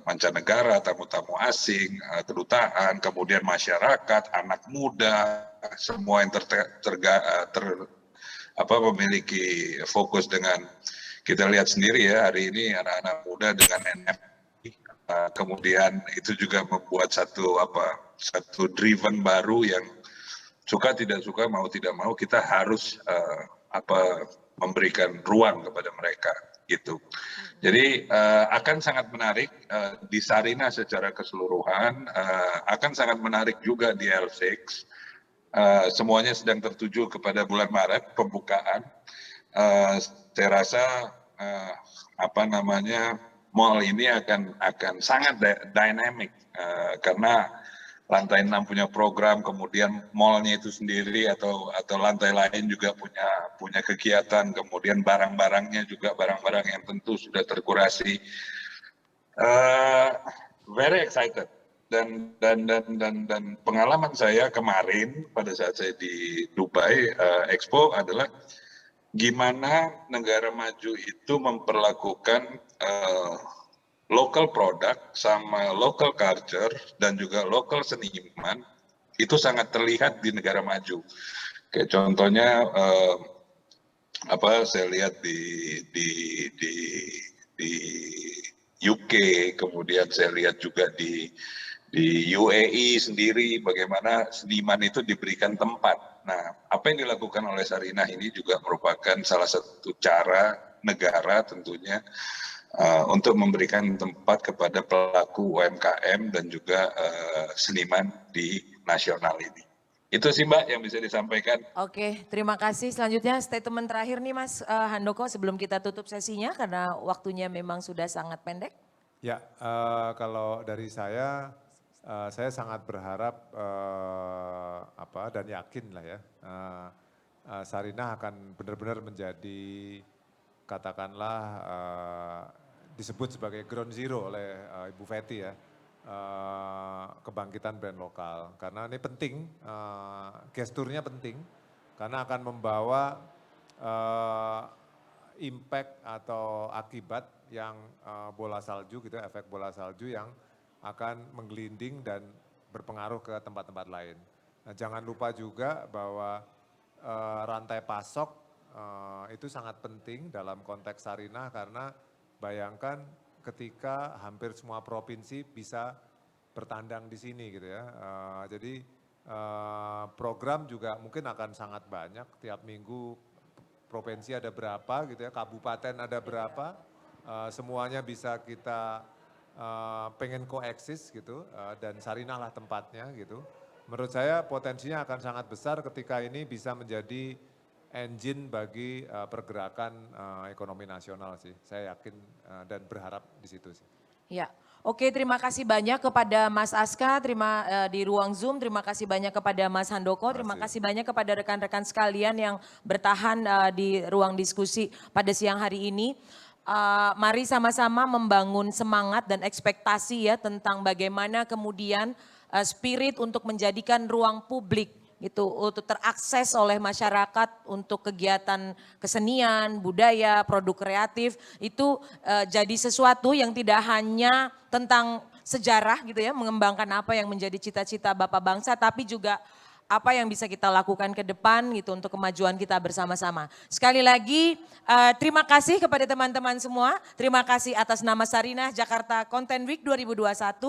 mancanegara, tamu-tamu asing, kedutaan, kemudian masyarakat, anak muda, semua yang memiliki fokus dengan, kita lihat sendiri ya hari ini anak-anak muda dengan NFT, kemudian itu juga membuat satu driven baru yang suka tidak suka, mau tidak mau kita harus memberikan ruang kepada mereka gitu. Jadi akan sangat menarik di Sarinah secara keseluruhan, akan sangat menarik juga di L6. Semuanya sedang tertuju kepada bulan Maret pembukaan. Saya rasa mall ini akan sangat dynamic karena lantai 6 punya program, kemudian mallnya itu sendiri atau lantai lain juga punya kegiatan, kemudian barang-barangnya juga barang-barang yang tentu sudah terkurasi. Very excited. Dan pengalaman saya kemarin pada saat saya di Dubai Expo adalah gimana negara maju itu memperlakukan local product sama local culture dan juga local seniman itu sangat terlihat di negara maju. Kayak contohnya saya lihat di UK, kemudian saya lihat juga di UAE sendiri bagaimana seniman itu diberikan tempat. Nah, apa yang dilakukan oleh Sarinah ini juga merupakan salah satu cara negara tentunya untuk memberikan tempat kepada pelaku UMKM dan juga seniman di nasional ini. Itu sih Mbak yang bisa disampaikan. Oke, terima kasih. Selanjutnya statement terakhir nih Mas Handoko sebelum kita tutup sesinya karena waktunya memang sudah sangat pendek. Ya, kalau dari saya sangat berharap dan yakin lah ya, Sarinah akan benar-benar menjadi katakanlah disebut sebagai ground zero oleh Ibu Fetty ya, kebangkitan brand lokal. Karena ini penting, gesturnya penting karena akan membawa impact atau akibat yang bola salju gitu, efek bola salju yang akan menggelinding dan berpengaruh ke tempat-tempat lain. Nah, jangan lupa juga bahwa rantai pasok itu sangat penting dalam konteks Sarinah karena bayangkan ketika hampir semua provinsi bisa bertandang di sini gitu ya. Jadi program juga mungkin akan sangat banyak, tiap minggu provinsi ada berapa gitu ya, kabupaten ada berapa, semuanya bisa kita pengen koeksis gitu, dan Sarinah lah tempatnya gitu. Menurut saya potensinya akan sangat besar ketika ini bisa menjadi engine bagi pergerakan ekonomi nasional sih. Saya yakin dan berharap di situ sih. Ya, oke, terima kasih banyak kepada Mas Aska, di ruang Zoom, terima kasih banyak kepada Mas Handoko, terima kasih banyak kepada rekan-rekan sekalian yang bertahan di ruang diskusi pada siang hari ini. Mari sama-sama membangun semangat dan ekspektasi ya tentang bagaimana kemudian spirit untuk menjadikan ruang publik gitu untuk terakses oleh masyarakat untuk kegiatan kesenian, budaya, produk kreatif itu jadi sesuatu yang tidak hanya tentang sejarah gitu ya, mengembangkan apa yang menjadi cita-cita Bapak bangsa, tapi juga apa yang bisa kita lakukan ke depan gitu untuk kemajuan kita bersama-sama. Sekali lagi terima kasih kepada teman-teman semua, terima kasih atas nama Sarinah Jakarta Content Week 2021.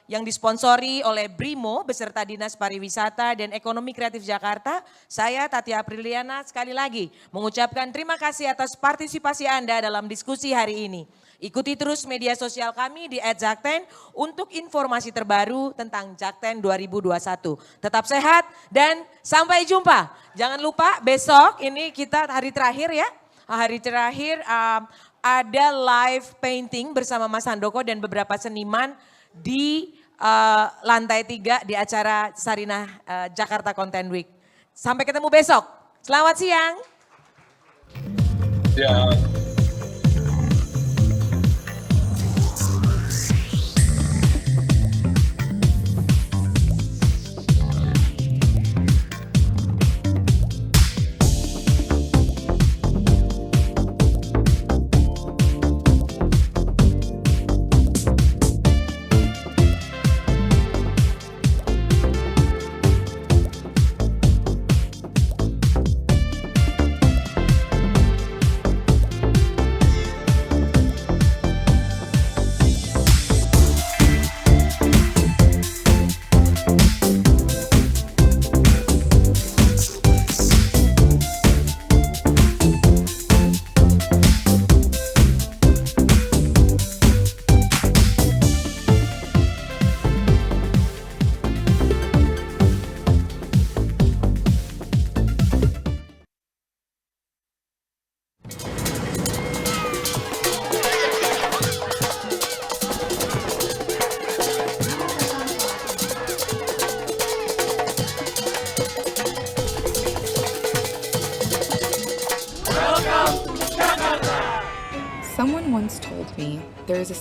Yang disponsori oleh Brimo beserta Dinas Pariwisata dan Ekonomi Kreatif Jakarta. Saya Tati Apriliana sekali lagi mengucapkan terima kasih atas partisipasi Anda dalam diskusi hari ini. Ikuti terus media sosial kami di @jakten untuk informasi terbaru tentang Jakten 2021. Tetap sehat dan sampai jumpa. Jangan lupa besok ini kita hari terakhir ya. Hari terakhir ada live painting bersama Mas Handoko dan beberapa seniman di lantai 3 di acara Sarinah Jakarta Content Week. Sampai ketemu besok. Selamat siang. Ya. Someone once told me there is a